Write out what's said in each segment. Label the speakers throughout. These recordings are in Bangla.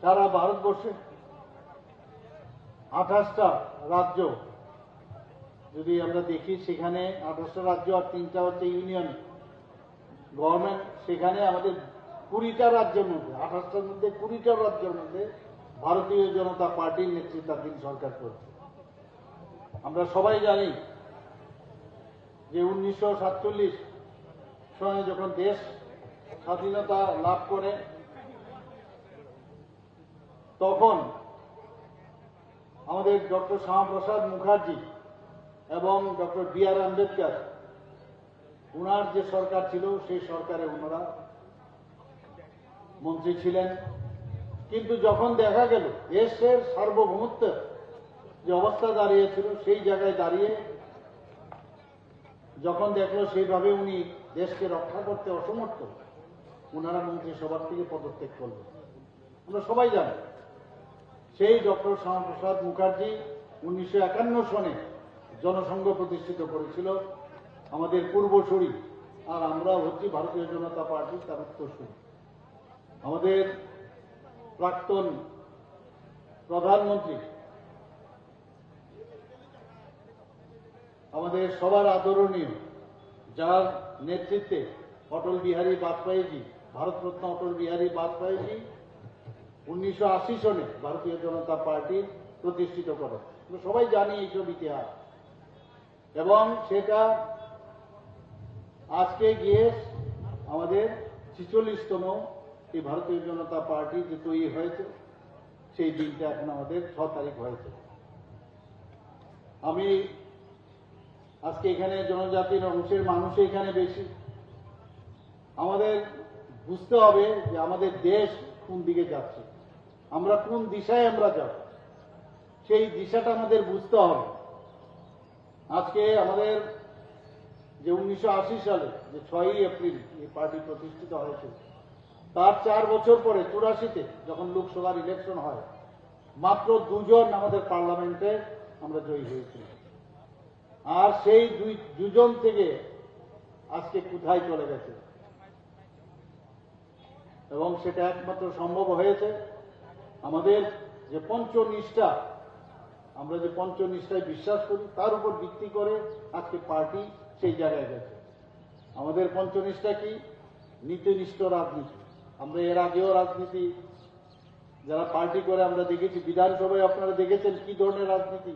Speaker 1: সারা ভারতবর্ষে 28টা রাজ্য যদি আমরা দেখি, সেখানে 28টা রাজ্য আর 3টা হচ্ছে ইউনিয়ন গভর্নমেন্ট। সেখানে আমাদের 20টা রাজ্যের মধ্যে, 28টার মধ্যে 20টা রাজ্যের মধ্যে ভারতীয় জনতা পার্টির নেতৃত্বাধীন সরকার করছে। আমরা সবাই জানি যে 1947 সনে যখন দেশ স্বাধীনতা লাভ করে, তখন আমাদের ডক্টর শ্যামাপ্রসাদ মুখার্জি এবং ডক্টর বি.আর. আম্বেদকর, উনার যে সরকার ছিল সেই সরকারে ওনারা মন্ত্রী ছিলেন। কিন্তু যখন দেখা গেল দেশের সার্বভৌমত্ব যে অবস্থা দাঁড়িয়েছিল, সেই জায়গায় দাঁড়িয়ে যখন দেখলো সেইভাবে উনি দেশকে রক্ষা করতে অসমর্থ, ওনারা মন্ত্রিসভার থেকে পদত্যাগ করলেন। আমরা সবাই জানি সেই ডক্টর শ্যামাপ্রসাদ মুখার্জি 1951 সনে জনসংঘ প্রতিষ্ঠিত করেছিল, আমাদের পূর্বসূরি, আর আমরা হচ্ছি ভারতীয় জনতা পার্টি তার উত্তরসূরি। আমাদের প্রাক্তন প্রধানমন্ত্রী, আমাদের সবার আদরণীয়, যার নেতৃত্বে অটল বিহারী বাজপেয়ীজি, ভারতরত্ন অটল বিহারী বাজপেয়ীজি 1980 সনে ভারতীয় জনতা পার্টি প্রতিষ্ঠিত করেন। আমরা সবাই জানি এইসব ইতিহাস, এবং সেটা আজকে গিয়ে আমাদের 46তম এই ভারতীয় জনতা পার্টি যে তৈরি হয়েছে, সেই দিনটা এখন আমাদের 6 তারিখ হয়েছে। আমি আজকে এখানে জনজাতির অংশের মানুষ এখানে বেশি। আমাদের বুঝতে হবে যে আমাদের দেশ কোন দিকে যাচ্ছে, আমরা কোন দিশায় আমরা যাব, সেই দিশাটা আমাদের বুঝতে হবে। আজকে আমাদের যে 1980 সালে যে 6ই এপ্রিল এই পার্টি প্রতিষ্ঠিত হয়েছে, তার 4 বছর পরে 84-তে যখন লোকসভার ইলেকশন হয়, মাত্র 2 জন আমাদের পার্লামেন্টে আমরা জয়ী হয়েছিলাম। আর সেই 2 জন থেকে আজকে কোথায় চলে গেছে, এবং সেটা একমাত্র সম্ভব হয়েছে আমাদের যে পঞ্চনিষ্ঠা, আমরা যে পঞ্চনিষ্ঠায় বিশ্বাস করি, তার উপর ভিত্তি করে আজকে পার্টি সেই জায়গায় গেছে। আমাদের পঞ্চনিষ্ঠা কি? নীতিনিষ্ঠ রাজনীতি। আমরা এর আগেও রাজনীতি যারা পার্টি করে আমরা দেখেছি, বিধানসভায় আপনারা দেখেছেন কি ধরনের রাজনীতি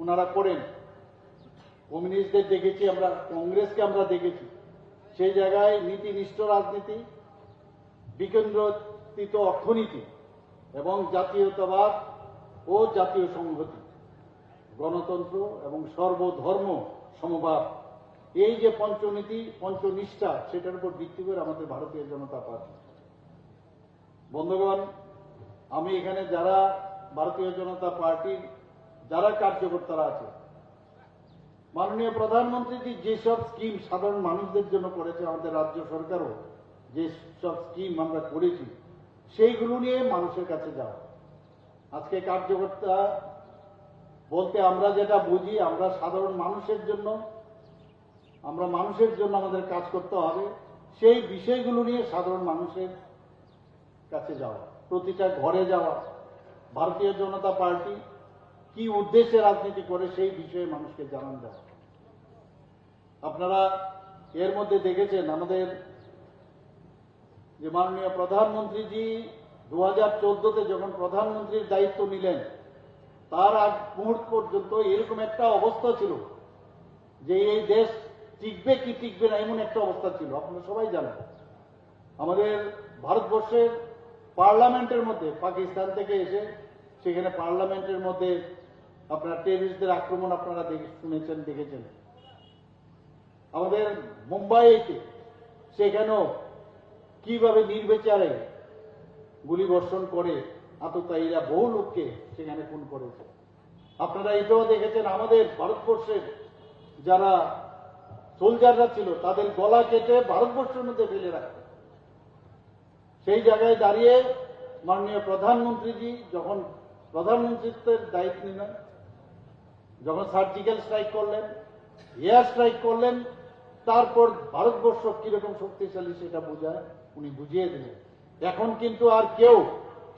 Speaker 1: ওনারা করেন। কমিউনিস্টদের দেখেছি আমরা, কংগ্রেসকে আমরা দেখেছি। সেই জায়গায় নীতিনিষ্ঠ রাজনীতি, বিকেন্দ্রিত অর্থনীতি এবং জাতীয়তাবাদ ও জাতীয় সংহতি, গণতন্ত্র এবং সর্বধর্ম সমভাব, এই যে পঞ্চনীতি পঞ্চনিষ্ঠা, সেটার উপর ভিত্তি করে আমাদের ভারতীয় জনতা পার্টি। বন্ধুগণ, আমি এখানে যারা ভারতীয় জনতা পার্টির যারা কার্যকর্তারা আছে, মাননীয় প্রধানমন্ত্রী যেসব স্কিম সাধারণ মানুষদের জন্য করেছে, আমাদের রাজ্য সরকারও যে সব স্কিম আমরা করেছি, সেইগুলো নিয়ে মানুষের কাছে যাওয়া। আজকে কার্যকর্তা বলতে আমরা যেটা বুঝি, আমরা সাধারণ মানুষের জন্য, আমরা মানুষের জন্য আমাদের কাজ করতে হবে, সেই বিষয়গুলো নিয়ে সাধারণ মানুষের কাছে যাওয়া, প্রতিটা ঘরে যাওয়া, ভারতীয় জনতা পার্টি কি উদ্দেশ্যে রাজনীতি করে সেই বিষয়ে মানুষকে জানান দেওয়া। আপনারা এর মধ্যে দেখেছেন আমাদের যে মাননীয় প্রধানমন্ত্রীজি 2014-তে যখন প্রধানমন্ত্রীর দায়িত্ব নিলেন, তার আগ মুহূর্ত পর্যন্ত এরকম একটা অবস্থা ছিল যে এই দেশ টিকবে কি টিকবে না, এমন একটা অবস্থা ছিল। আপনারা সবাই জানেন আমাদের ভারতবর্ষের পার্লামেন্টের মধ্যে পাকিস্তান থেকে এসে সেখানে পার্লামেন্টের মধ্যে আপনার টেররিস্টদের আক্রমণ আপনারা শুনেছেন, দেখেছেন। আমাদের মুম্বাইতে সেখানেও কিভাবে নির্বিচারে গুলি বর্ষণ করে আততায়ীরা বহু লোককে সেখানে খুন করেছে। আপনারা এটাও দেখেছেন আমাদের ভারতবর্ষের যারা সোলজাররা ছিল তাদের গলা কেটে ভারতবর্ষের মধ্যে ফেলে রাখে। সেই জায়গায় দাঁড়িয়ে মাননীয় প্রধানমন্ত্রীজি যখন প্রধানমন্ত্রীত্বের দায়িত্ব নিলেন, যখন সার্জিক্যাল স্ট্রাইক করলেন, এয়ার স্ট্রাইক করলেন, তারপর ভারতবর্ষ কিরকম শক্তিশালী সেটা বোঝায় উনি বুঝিয়ে দিলেন। এখন কিন্তু আর কেউ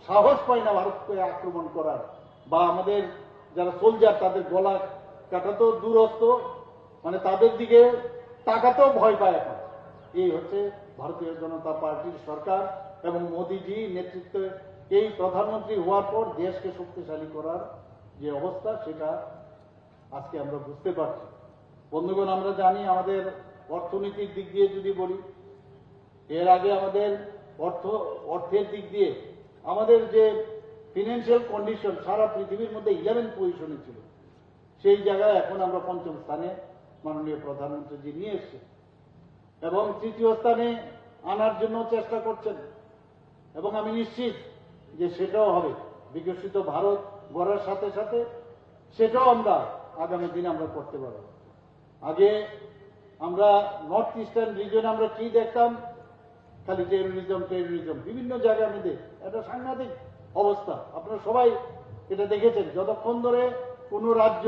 Speaker 1: সাহস পায় না ভারতকে আক্রমণ করার, বা আমাদের যারা সোলজার তাদের গলা কাটা তো দূরত্ব, মানে তাদের দিকে তাকাতেও ভয় পায় এখন। এই হচ্ছে ভারতীয় জনতা পার্টির সরকার এবং মোদীজি নেতৃত্বে এই প্রধানমন্ত্রী হওয়ার পর দেশকে শক্তিশালী করার যে অবস্থা, সেটা আজকে আমরা বুঝতে পারছি। বন্ধুগণ, আমরা জানি আমাদের অর্থনীতির দিক দিয়ে যদি বলি, এর আগে আমাদের অর্থের দিক দিয়ে আমাদের যে ফিনান্সিয়াল কন্ডিশন সারা পৃথিবীর মধ্যে 11 পজিশনে ছিল, সেই জায়গায় এখন আমরা 5ম স্থানে মাননীয় প্রধানমন্ত্রীজি নিয়ে এসছে এবং 3য় স্থানে আনার জন্য চেষ্টা করছেন, এবং আমি নিশ্চিত যে সেটাও হবে। বিকশিত ভারত গড়ার সাথে সাথে সেটাও আমরা আগামী দিনে আমরা করতে পারব। আগে আমরা নর্থ ইস্টার্ন রিজনে আমরা কি দেখতাম, খালি টেরোরিজম বিভিন্ন জায়গার মধ্যে একটা সাংঘাতিক অবস্থা। আপনারা সবাই এটা দেখেছেন, যতক্ষণ ধরে কোনো রাজ্য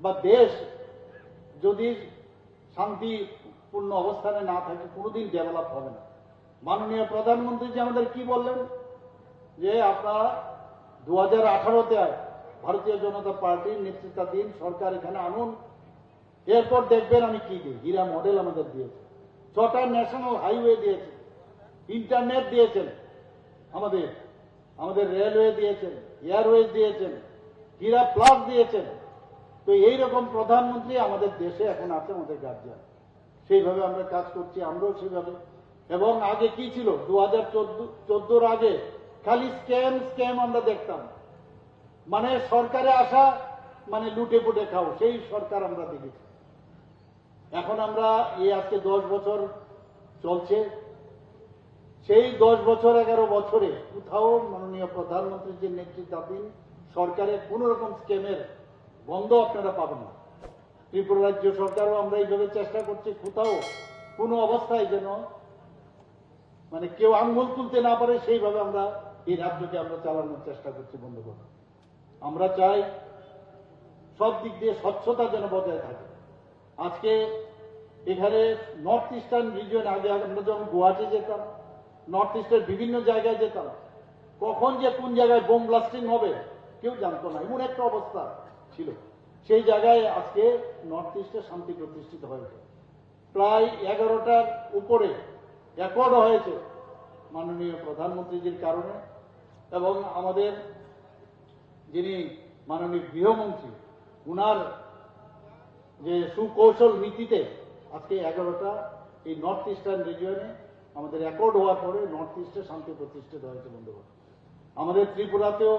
Speaker 1: বা দেশ যদি শান্তিপূর্ণ অবস্থানে না থাকে কোনোদিন ডেভেলপ হবে না। মাননীয় প্রধানমন্ত্রী যে আমাদের কি বললেন, যে আপনারা 2018-তে ভারতীয় জনতা পার্টির নেতৃত্বাধীন সরকার এখানে আনুন, এরপর দেখবেন আমি কি দিই। হীরা মডেল আমাদের দিয়েছে, 6টা ন্যাশনাল হাইওয়ে দিয়েছে, ইন্টারনেট দিয়েছেন, আমাদের রেলওয়ে দিয়েছেন, এয়ারওয়েজ দিয়েছেন, হীরা প্লাস দিয়েছেন। তো এইরকম প্রধানমন্ত্রী আমাদের দেশে এখন আছে, আমাদের গার্জিয়ান। সেইভাবে আমরা কাজ করছি, আমরাও সেইভাবে। এবং আগে কি ছিল, 2014-র আগে খালি স্ক্যাম আমরা দেখতাম, মানে সরকারে আসা মানে লুটে পুটে খাও, সেই সরকার আমরা দেখেছি। এখন আমরা এই আজকে 10 বছর চলছে, সেই 10 বছর 11 বছরে কোথাও মাননীয় প্রধানমন্ত্রীর যে নেতৃত্বাধীন সরকারের কোন রকম স্ক্যামের বন্ধ আপনারা পাবেন না। ত্রিপুরা রাজ্য সরকারও আমরা এইভাবে চেষ্টা করছি, কোথাও কোনো অবস্থায় যেন মানে কেউ আঙ্গুল তুলতে না পারে, সেইভাবে আমরা এই রাজ্যকে আমরা চালানোর চেষ্টা করছি। বন্ধুগণ, আমরা চাই সব দিক দিয়ে স্বচ্ছতা যেন বজায় থাকে। আজকে এখানে নর্থ ইস্টার্ন রিজিয়ন, আগে আমরা যখন গুয়াহাটি যেতাম, নর্থ ইস্টের বিভিন্ন জায়গায় যেতাম, কখন যে কোন জায়গায় বোম ব্লাস্টিং হবে কেউ জানতো না, এমন একটা অবস্থা ছিল। সেই জায়গায় আজকে নর্থ ইস্টে শান্তি প্রতিষ্ঠিত হয়েছে। প্রায় 11টার উপরে রেকর্ড হয়েছে মাননীয় প্রধানমন্ত্রীজির কারণে, এবং আমাদের যিনি মাননীয় গৃহমন্ত্রী, উনার যে সুকৌশল নীতিতে আজকে 11টা এই নর্থ ইস্টার্ন রিজিয়নে আমাদের রেকর্ড হওয়ার পরে নর্থ ইস্টে শান্তি প্রতিষ্ঠিত হয়েছে। বন্ধুগণ, আমাদের ত্রিপুরাতেও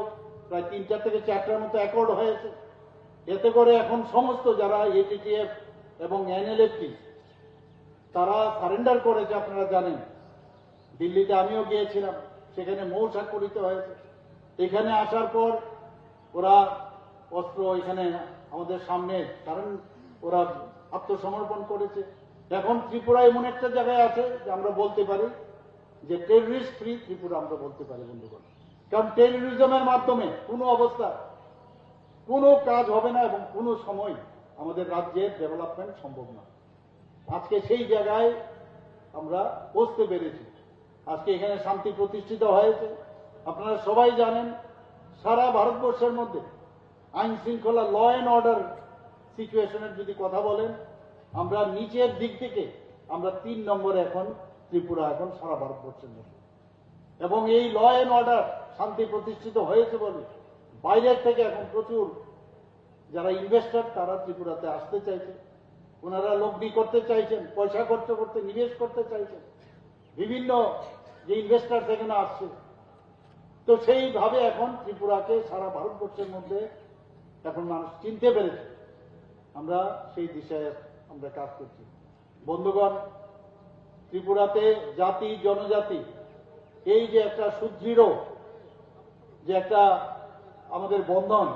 Speaker 1: প্রায় 3টা থেকে 4টার মতো রেকর্ড হয়েছে। এতে করে এখন সমস্ত যারা এটিটিএফ এবং এনএলএফটি তারা সারেন্ডার করেছে। আপনারা জানেন, দিল্লিতে আমিও গিয়েছিলাম, সেখানে মৌ স্বাক্ষরিত হয়েছে। এখানে আসার পর ওরা অস্ত্র এখানে আমাদের সামনে, কারণ ওরা আত্মসমর্পণ করেছে। এখন ত্রিপুরা এমন একটা জায়গায় আছে যে আমরা বলতে পারি যে টেররিস্ট ফ্রি ত্রিপুরা আমরা বলতে পারি। বন্ধুগণ, কারণ টেররিজমের মাধ্যমে কোনো অবস্থা কোনো কাজ হবে না এবং কোনো সময় আমাদের রাজ্যের ডেভেলপমেন্ট সম্ভব না। আজকে সেই জায়গায় আমরা পৌঁছতে পেরেছি। আজকে এখানে শান্তি প্রতিষ্ঠিত হয়েছে। আপনারা সবাই জানেন, সারা ভারতবর্ষের মধ্যে আইন শৃঙ্খলা, ল অ্যান্ড অর্ডার সিচুয়েশনের যদি কথা বলেন, আমরা নিচের দিক থেকে আমরা 3 নম্বরে এখন ত্রিপুরা এখন সারা ভারতবর্ষের মধ্যে। এবং এই ল অ্যান্ড অর্ডার শান্তি প্রতিষ্ঠিত হয়েছে বলে বাইরের থেকে এখন প্রচুর যারা ইনভেস্টর তারা ত্রিপুরাতে আসতে চাইছে, ওনারা লগ্নি করতে চাইছেন, পয়সা খরচ করতে, নিবেশ করতে চাইছেন। বিভিন্ন যে ইনভেস্টর সেখানে আসছে, তো সেইভাবে এখন ত্রিপুরাকে সারা ভারতবর্ষের মধ্যে এখন মানুষ চিনতে পেরেছে। আমরা সেই দিশায় আমরা কাজ করছি। বন্ধুগণ, ত্রিপুরাতে জাতি জনজাতি এই যে একটা সুদৃঢ় যে একটা আমাদের বন্ধন,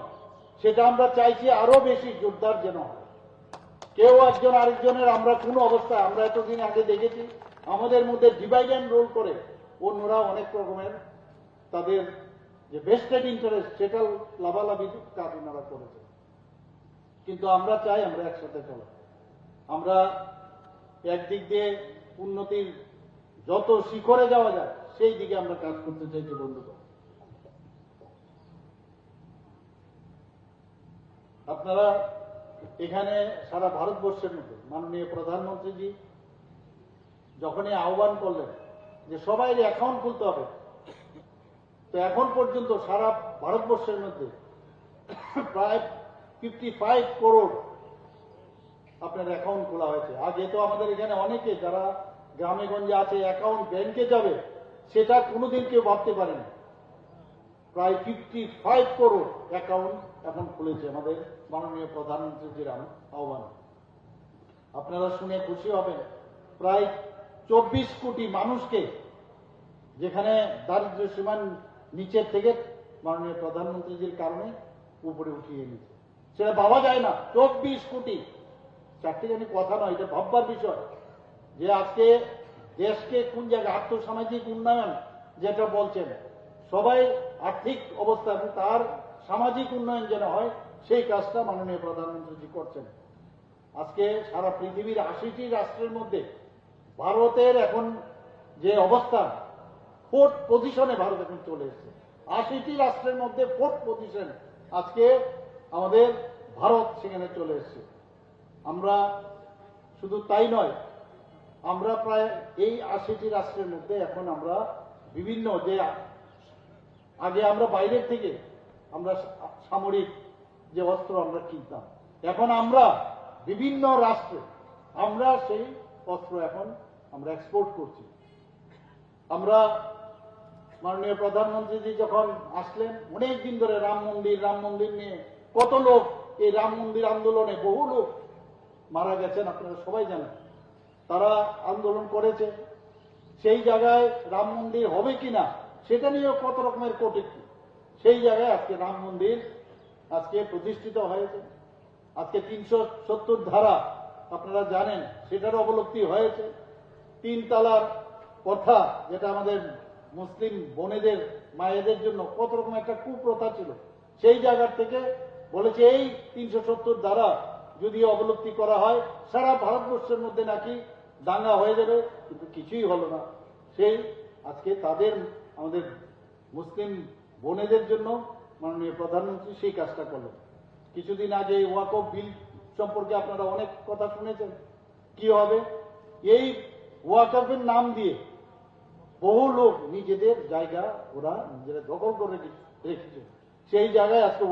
Speaker 1: সেটা আমরা চাইছি আরো বেশি জোরদার যেন হয়। কেউ একজন আরেকজনের আমরা কোনো অবস্থায়, আমরা এতদিন আগে দেখেছি আমাদের মধ্যে ডিভাইড অ্যান্ড রোল করে অন্যরা অনেক রকমের তাদের যে ভেস্টেড ইন্টারেস্ট সেটা লাভালাভি কাজ ওনারা করেছে। কিন্তু আমরা চাই আমরা একসাথে চলা। আমরা একদিক দিয়ে উন্নতির যত শিখরে যাওয়া যায় সেই দিকে আমরা কাজ করতে চাইছি বন্ধুগণ। আপনারা এখানে সারা ভারতবর্ষের মধ্যে মাননীয় প্রধানমন্ত্রীজি যখনই আহ্বান করলেন যে সবাই অ্যাকাউন্ট খুলতে হবে, তো এখন পর্যন্ত সারা ভারতবর্ষের মধ্যে প্রায় 55 করোড় আপনার অ্যাকাউন্ট খোলা হয়েছে। আগে তো আমাদের এখানে অনেকে যারা গ্রামে গঞ্জে আছে অ্যাকাউন্ট ব্যাংকে যাবে সেটা কোনোদিন কেউ ভাবতে পারেনি। প্রায় 55 করোড় অ্যাকাউন্ট এখন খুলেছে আমাদের মাননীয় প্রধানমন্ত্রীজির আহ্বান। আপনারা শুনে খুশি হবেন, প্রায় 24 কোটি মানুষকে যেখানে দারিদ্র্য সীমার নিচের থেকে মাননীয় প্রধানমন্ত্রীজির কারণে উপরে উঠিয়ে এনেছে, সেটা ভাবা যায় না। 24 কোটি, চারটিখানি কথা নয়, এটা ভাববার বিষয় যে আজকে দেশকে কোন জায়গায় আর্থসামাজিক উন্নয়ন যেটা বলছেন, সবাই আর্থিক অবস্থা এবং তার সামাজিক উন্নয়ন যেন হয় সেই কাজটা মাননীয় প্রধানমন্ত্রীজি করছেন। আজকে সারা পৃথিবীর 80টি রাষ্ট্রের মধ্যে ভারতের এখন যে অবস্থা, 4th পজিশনে ভারত এখন চলে এসেছে। 80টি রাষ্ট্রের মধ্যে 4th পজিশন আজকে আমাদের ভারত সেখানে চলে এসেছে। আমরা শুধু তাই নয়, আমরা প্রায় এই 80টি রাষ্ট্রের মধ্যে এখন আমরা বিভিন্ন যে আগে আমরা বাইরের থেকে আমরা সামরিক যে অস্ত্র আমরা কিনতাম, এখন আমরা বিভিন্ন রাষ্ট্রে আমরা সেই অস্ত্র এখন আমরা এক্সপোর্ট করছি। আমরা মাননীয় প্রধানমন্ত্রীজি যখন আসলেন, অনেক দিন ধরে রাম মন্দির নিয়ে কত লোক এই রাম মন্দির আন্দোলনে বহু লোক মারা গেছেন, আপনারা সবাই জানেন। তারা আন্দোলন করেছে, সেই জায়গায় রাম মন্দির হবে কিনা সেটা নিয়েও কত রকমের কটূক্তি। সেই জায়গায় আজকে রাম মন্দির আজকে প্রতিষ্ঠিত হয়েছে। আজকে 370 ধারা আপনারা জানেন সেটার অবলুপ্তি হয়েছে। 3 তালাক প্রথা, যেটা আমাদের মুসলিম বোনেদের মায়েদের জন্য কত রকম একটা কুপ্রথা ছিল, সেই জায়গার থেকে বলেছে এই 370 ধারা যদি অবলুপ্তি করা হয় সারা ভারতবর্ষের মধ্যে নাকি দাঙ্গা হয়ে যাবে, কিন্তু কিছুই হলো না। সেই আজকে তাদের আমাদের মুসলিম বোনেদের জন্য মাননীয় প্রধানমন্ত্রী সেই কাজটা করলেন। কিছুদিন আগে ওয়াকফ বিল সম্পর্কে আপনারা অনেক কথা শুনেছেন। কি হবে, এই ওয়াকফের নাম দিয়ে বহু লোক নিজেদের জায়গা ওরা নিজেরা দখল করে রেখেছে। সেই জায়গায় আজকে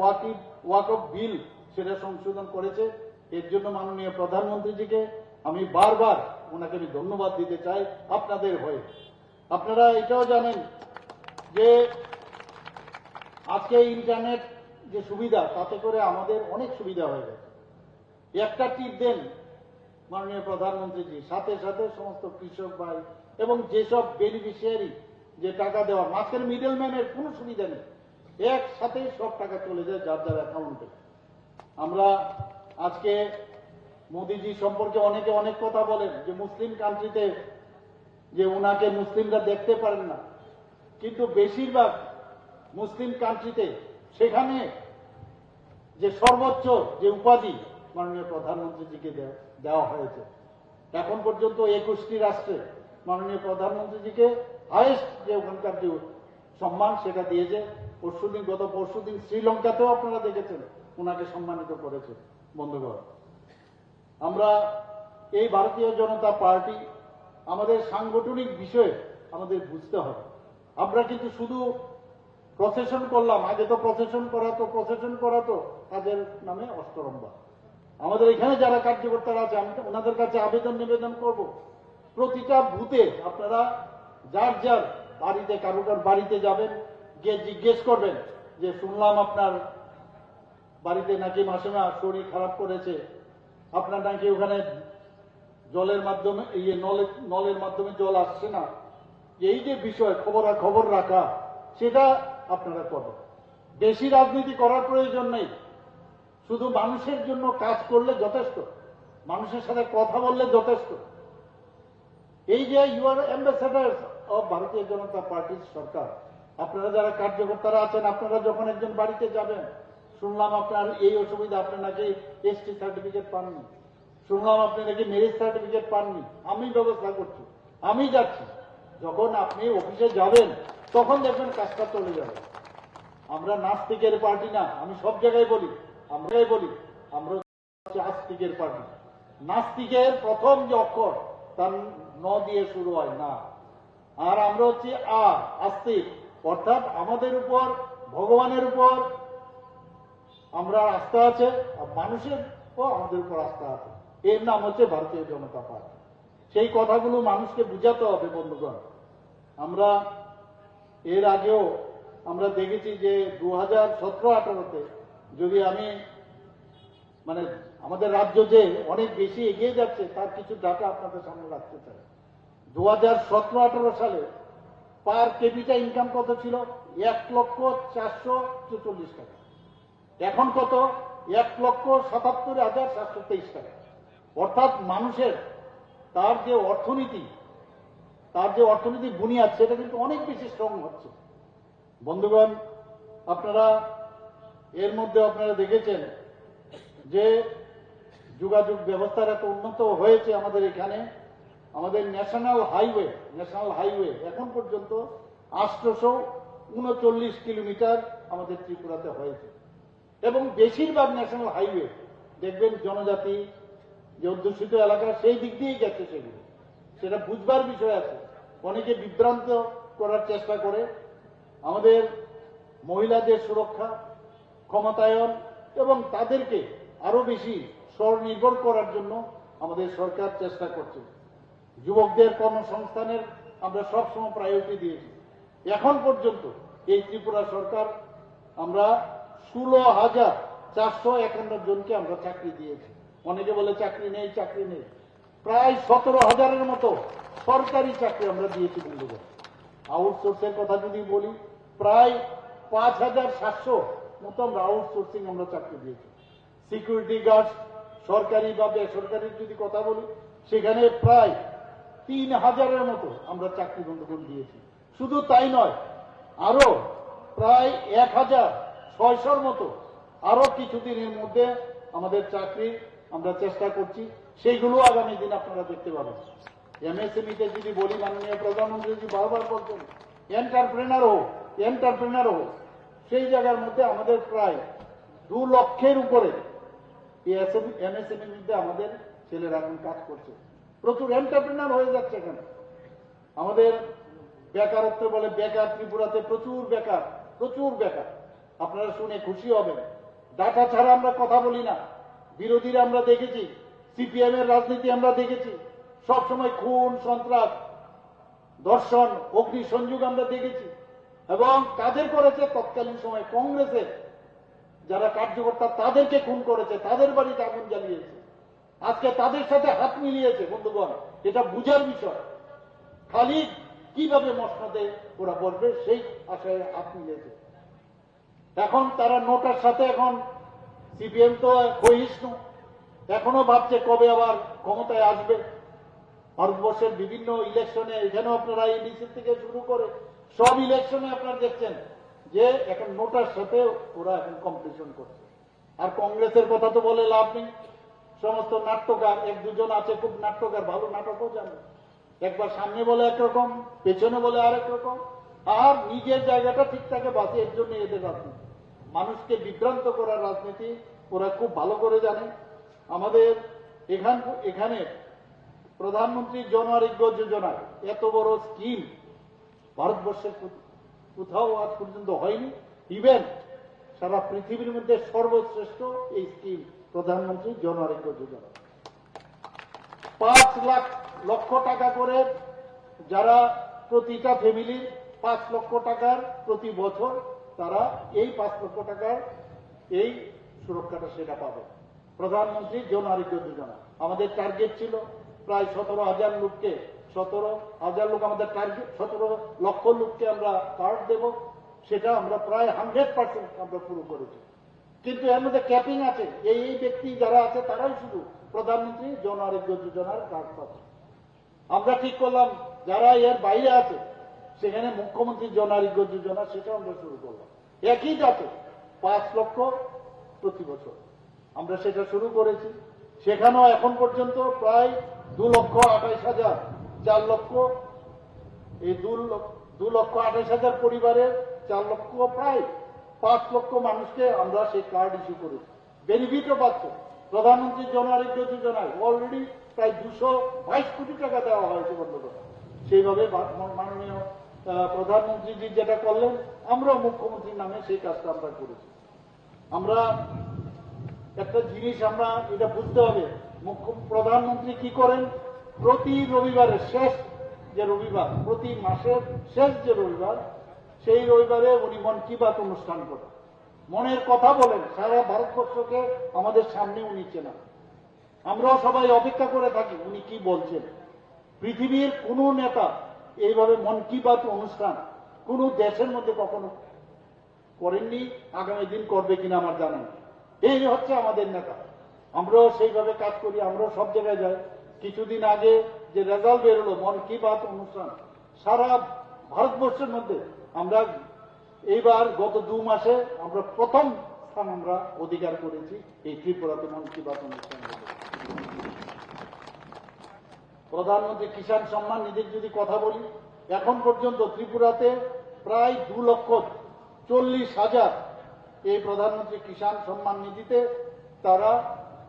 Speaker 1: ওয়াকফ বিল সেটা সংশোধন করেছে। এর জন্য মাননীয় প্রধানমন্ত্রীজিকে আমি বারবার ওনাকে আমি ধন্যবাদ দিতে চাই আপনাদের হয়ে। আপনারা এটাও জানেন যে আজকে ইন্টারনেট যে সুবিধা, তাতে করে আমাদের অনেক সুবিধা হয়ে গেছে। একটা টিপ দেন মাননীয় প্রধানমন্ত্রীজি, সাথে সাথে সমস্ত কৃষক ভাই এবং যেসব বেনিফিশিয়ারি যে টাকা দেওয়ার, মাঝখানে মিডলম্যানের কোনো সুবিধা নেই, একসাথে সব টাকা চলে যায় যার যার অ্যাকাউন্টে। আমরা আজকে মোদিজি সম্পর্কে অনেকে অনেক কথা বলেন যে মুসলিম কান্ট্রিতে যে ওনাকে মুসলিমরা দেখতে পারেন না, কিন্তু বেশিরভাগ মুসলিম কান্ট্রিতে সেখানে যে সর্বোচ্চ যে উপাধি মাননীয় প্রধানমন্ত্রীজিকে দেওয়া হয়েছে। এখন পর্যন্ত 21টি রাষ্ট্রে মাননীয় প্রধানমন্ত্রীজিকে হাইয়েস্ট যে ওখানকার যে সম্মান সেটা দিয়েছে। গত পরশুদিন শ্রীলঙ্কাতেও আপনারা দেখেছেন ওনাকে সম্মানিত করেছে। বন্ধুগণ, আমরা এই ভারতীয় জনতা পার্টি আমাদের সাংগঠনিক বিষয়ে আমাদের বুঝতে হবে। আমরা কিন্তু শুধু প্রসেশন করলাম, আগে তো প্রসেশন করাতো তাদের নামে অষ্টরম্বা। আমাদের এখানে যারা কার্যকর্তারা আছে আমি ওনাদের কাছে নিবেদন করব, প্রতিটা বুথে আপনারা যার যার বাড়িতে কারোটার বাড়িতে যাবেন, গিয়ে জিজ্ঞেস করবেন যে শুনলাম আপনার বাড়িতে নাকি মাসিমা শরীর খারাপ করেছে, আপনার নাকি ওখানে জলের মাধ্যমে নলের মাধ্যমে জল আসছে না, এই যে বিষয় খবর রাখা সেটা আপনারা করবেন। বেশি রাজনীতি করার প্রয়োজন নেই, শুধু মানুষের জন্য কাজ করলে যথেষ্ট, মানুষের সাথে কথা বললে যথেষ্ট। এই যে ইউ আর অ্যাম্বাসেডার অফ ভারতীয় জনতা পার্টির সরকার, আপনারা যারা কার্যকর্তারা আছেন, আপনারা যখন একজন বাড়িতে যাবেন, শুনলাম আপনার এই অসুবিধা, আপনি নাকি এসটি সার্টিফিকেট পাননি, শুনলাম আপনি নাকি ম্যারেজ সার্টিফিকেট পাননি, আমি ব্যবস্থা করছি, আমি যাচ্ছি, যখন আপনি অফিসে যাবেন তখন দেখবেন কাজটা চলে যাবে। আমরা নাস্তিকের পার্টি না, আমি সব জায়গায় বলি, আমরা হচ্ছে আস্তিকের পার্টি। নাস্তিকের প্রথম যে অক্ষর তার ন দিয়ে শুরু হয় না, আর আমরা হচ্ছে আস্তিক, অর্থাৎ আমাদের উপর, ভগবানের উপর আমরা আস্থা আছে, আর মানুষের আমাদের উপর আস্থা আছে। এর নাম হচ্ছে ভারতীয় জনতা পার্টি। সেই কথাগুলো মানুষকে বুঝাতে হবে বন্ধুগণ। আমরা এর আগেও আমরা দেখেছি যে 2017-18-তে যদি আমি মানে আমাদের রাজ্য যে অনেক বেশি এগিয়ে যাচ্ছে তার কিছু ডাটা আপনাদের সামনে রাখতে চাই। 2017-18 সালে পার ক্যাপিটা ইনকাম কত ছিল? 1,444,000 টাকা। এখন কত? 1,77,723 টাকা। অর্থাৎ মানুষের তার যে অর্থনীতি বুনিয়াদ সেটা কিন্তু অনেক বেশি স্ট্রং হচ্ছে। বন্ধুগণ, আপনারা এর মধ্যে আপনারা দেখেছেন যে যোগাযোগ ব্যবস্থার এত উন্নত হয়েছে আমাদের এখানে। আমাদের ন্যাশনাল হাইওয়ে এখন পর্যন্ত 839 কিলোমিটার আমাদের ত্রিপুরাতে হয়েছে, এবং বেশিরভাগ ন্যাশনাল হাইওয়ে দেখবেন জনজাতি যে অধ্যুষিত এলাকা সেই দিক দিয়েই গেছে। সেটা বুঝবার বিষয় আছে। অনেকে বিভ্রান্ত করার চেষ্টা করে। আমাদের মহিলাদের সুরক্ষা, ক্ষমতায়ন এবং তাদেরকে আরো বেশি স্বনির্ভর করার জন্য আমাদের সরকার চেষ্টা করছে। যুবকদের কর্মসংস্থানের আমরা সবসময় প্রায়োরিটি দিয়েছি। এখন পর্যন্ত এই ত্রিপুরা সরকার আমরা 16,451 জনকে আমরা চাকরি দিয়েছি। অনেকে বলে চাকরি নেই। প্রায় 17,000-এর মতো সরকারি চাকরি আমরা দিয়েছি বন্ধুগণ। আউটসোর্সের কথা যদি বলি, প্রায় 5,700 মতো আমরা আউটসোর্সিং আমরা চাকরি দিয়েছি। সিকিউরিটি গার্ড সরকারি বা বেসরকারি যদি কথা বলি, সেখানে প্রায় 3,000-এর মতো আমরা চাকরি বন্ধুগণ দিয়েছি। শুধু তাই নয়, আরো প্রায় 1,600-র মতো আরো কিছুদিনের মধ্যে আমাদের চাকরি আমরা চেষ্টা করছি। সেইগুলো আগামী দিন আপনারা দেখতে পাবেন। এমএসএমইতে যদি বলি, মাননীয় প্রধানমন্ত্রী যদি বারবার বলছেন এন্টারপ্রেনার হোক, সেই জায়গার মধ্যে আমাদের প্রায় 2 লক্ষের উপরে এমএসএমইর মধ্যে আমাদের ছেলেরা এখন কাজ করছে। প্রচুর এন্টারপ্রেনার হয়ে যাচ্ছে এখানে। আমাদের বেকারত্ব বলে, বেকার ত্রিপুরাতে প্রচুর বেকার। আপনারা শুনে খুশি হবেন। ডাটা ছাড়া আমরা কথা বলি না। বিরোধীরা আমরা দেখেছি, সিপিএম এর রাজনীতি আমরা দেখেছি, সবসময় খুন, সন্ত্রাস, ধর্ষণ, অগ্নিসংযোগ আমরা দেখেছি। এবং তাদের করেছে তৎকালীন সময় কংগ্রেসের যারা কার্যকর্তা, তাদেরকে খুন করেছে, তাদের বাড়িতে আগুন জ্বালিয়েছে। আজকে তাদের সাথে হাত মিলিয়েছে। বন্ধুগণ, এটা বুঝার বিষয়। খালি কিভাবে মসনদে ওরা বলবে সেই আশায় হাত মিলিয়েছে। এখন তারা নোটার সাথে, এখন সিপিএম তো ক্ষয়িষ্ণু, এখনো ভাবছে কবে আবার ক্ষমতায় আসবে। ভারতবর্ষের বিভিন্ন ইলেকশনে, এখানেও আপনারা এডিসি থেকে শুরু করে সব ইলেকশনে আপনারা দেখছেন যে এখন নোটার সাথে ওরা এখন কম্পিটিশন করছে। আর কংগ্রেসের কথা তো বলে লাভ নেই। সমস্ত নাট্যকার, 1-2 আছে খুব নাট্যকার, ভালো নাটকও জানে। একবার সামনে বলে একরকম, পেছনে বলে আরেক রকম, আর নিজের জায়গাটা ঠিক থাকে বাসে। এর জন্য এদের রাজনীতি, মানুষকে বিভ্রান্ত করার রাজনীতি ওরা খুব ভালো করে জানে। আমাদের এখানে প্রধানমন্ত্রী জন আরোগ্য যোজনা এত বড় স্কিম ভারতবর্ষের কোথাও আজ পর্যন্ত হয়নি। ইভেন সারা পৃথিবীর মধ্যে সর্বশ্রেষ্ঠ এই স্কিম প্রধানমন্ত্রী জন আরোগ্য যোজনা। 5 লক্ষ টাকা করে যারা প্রতিটা ফ্যামিলির 5 লক্ষ টাকার প্রতি বছর তারা এই 5 লক্ষ টাকার এই সুরক্ষাটা সেটা পাবে প্রধানমন্ত্রী জন আরোগ্য যোজনা। আমাদের টার্গেট ছিল প্রায় 17,000 লোককে, 17,000 লোক আমাদের টার্গেট, 17 লক্ষ লোককে আমরা কার্ড দেব। সেটা আমরা প্রায় 100% আমরা পুরো করেছি। কিন্তু এর মধ্যে ক্যাপিং আছে। এই ব্যক্তি যারা আছে তারাই শুধু প্রধানমন্ত্রী জন আরোগ্য যোজনার কার্ড পাচ্ছে। আমরা ঠিক করলাম যারা এর বাইরে আছে সেখানে মুখ্যমন্ত্রী জন আরোগ্য যোজনা, সেটা আমরা শুরু করলাম। একই যাতে 5 লক্ষ প্রতি বছর আমরা সেটা শুরু করেছি। সেখানেও এখন পর্যন্ত প্রায় 2,28,000, 4 লক্ষ এই 2,28,000 পরিবারের 4 লক্ষ প্রায় 5 লক্ষ মানুষকে আমরা সেই কার্ড ইস্যু করেছি। বেনিফিটও পাচ্ছে। প্রধানমন্ত্রী জন আরোগ্য যোজনায় অলরেডি প্রায় 222 কোটি টাকা দেওয়া হয়েছে বন্ধুরা। সেইভাবে মাননীয় প্রধানমন্ত্রীজি যেটা করলেন, আমরাও মুখ্যমন্ত্রীর নামে সেই কাজটা আমরা করেছি। আমরা একটা জিনিস আমরা এটা বুঝতে হবে, প্রধানমন্ত্রী কি করেন, প্রতি রবিবারের শেষ যে রবিবার, প্রতি মাসের শেষ যে রবিবার, সেই রবিবারে উনি মন কি বাত অনুষ্ঠান করেন, মনের কথা বলেন, সারা ভারতবর্ষকে আমাদের সামনে উনি চেনা। আমরাও সবাই অপেক্ষা করে থাকি উনি কি বলছেন। পৃথিবীর কোন নেতা এইভাবে মন কি বাত অনুষ্ঠান কোন দেশের মধ্যে কখনো করেননি, আগামী দিন করবে কিনা আমার জানা নেই। এই হচ্ছে আমাদের নেতা। আমরাও সেইভাবে কাজ করি, আমরাও সব জায়গায় যাই। কিছুদিন আগে যে রেজাল্ট বেরোলো মন কি বাত অনুষ্ঠান, সারা ভারতবর্ষের মধ্যে আমরা এইবার গত 2 মাসে আমরা প্রথম স্থান আমরা অধিকার করেছি এই ত্রিপুরাতে মন কি বাত অনুষ্ঠান। প্রধানমন্ত্রী কিষাণ সম্মান নিধির যদি কথা বলি, এখন পর্যন্ত ত্রিপুরাতে প্রায় 2,40,000 এই প্রধানমন্ত্রী কিষাণ সম্মান নিধিতে তারা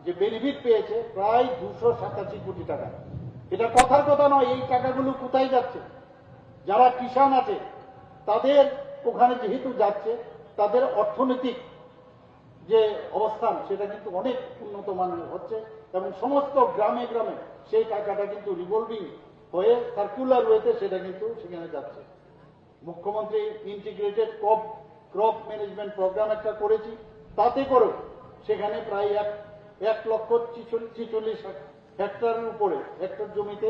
Speaker 1: যে বেনিফিট পেয়েছে প্রায় 287 কোটি টাকা। এটা কথার কথা নয়। এই টাকাগুলো কোথায় যাচ্ছে? যারা কিষাণ আছে তাদের ওখানে যেহেতু যাচ্ছে, তাদের অর্থনৈতিক যে অবস্থান সেটা কিন্তু অনেক উন্নত মানের হচ্ছে এবং সমস্ত গ্রামে গ্রামে সেই টাকাটা কিন্তু রিভলভিং হয়ে সার্কুলার ওয়েতে সেটা কিন্তু সেখানে যাচ্ছে। মুখ্যমন্ত্রী ইন্টিগ্রেটেড ক্রপ ম্যানেজমেন্ট প্রোগ্রাম একটা করেছি, তাতে করে সেখানে প্রায় 1,46,000 হেক্টরের উপরে হেক্টর জমিতে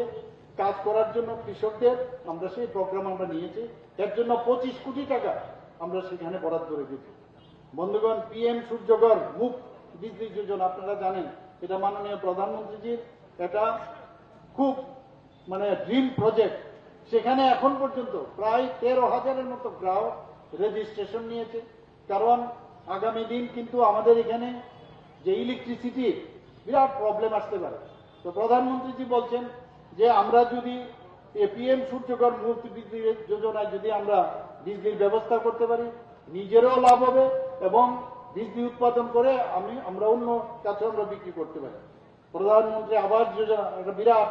Speaker 1: কাজ করার জন্য কৃষকদের আমরা সেই প্রোগ্রাম আমরা নিয়েছি। এর জন্য 25 কোটি টাকা আমরা সেখানে বরাদ্দ রেখেছি। বন্ধুগণ, PM সূর্যঘর মুফ বিজলি যোজনা আপনারা জানেন, এটা মাননীয় প্রধানমন্ত্রীজির এটা খুব ড্রিম প্রজেক্ট। সেখানে এখন পর্যন্ত প্রায় 13,000-এর মতো গ্রাহক রেজিস্ট্রেশন নিয়েছে। কারণ আগামী দিন কিন্তু আমাদের এখানে যে ইলেকট্রিসিটির বিরাট প্রবলেম আসতে পারে। তো প্রধানমন্ত্রীজি বলছেন যে আমরা যদি PM সূর্যঘর মুফত বিজলি যোজনায় যদি আমরা বিজলির ব্যবস্থা করতে পারি, নিজেরও লাভ হবে এবং বিজলি উৎপাদন করে আমরা অন্য কাছে আমরা বিক্রি করতে পারি। প্রধানমন্ত্রী আবাস যোজনা একটা বিরাট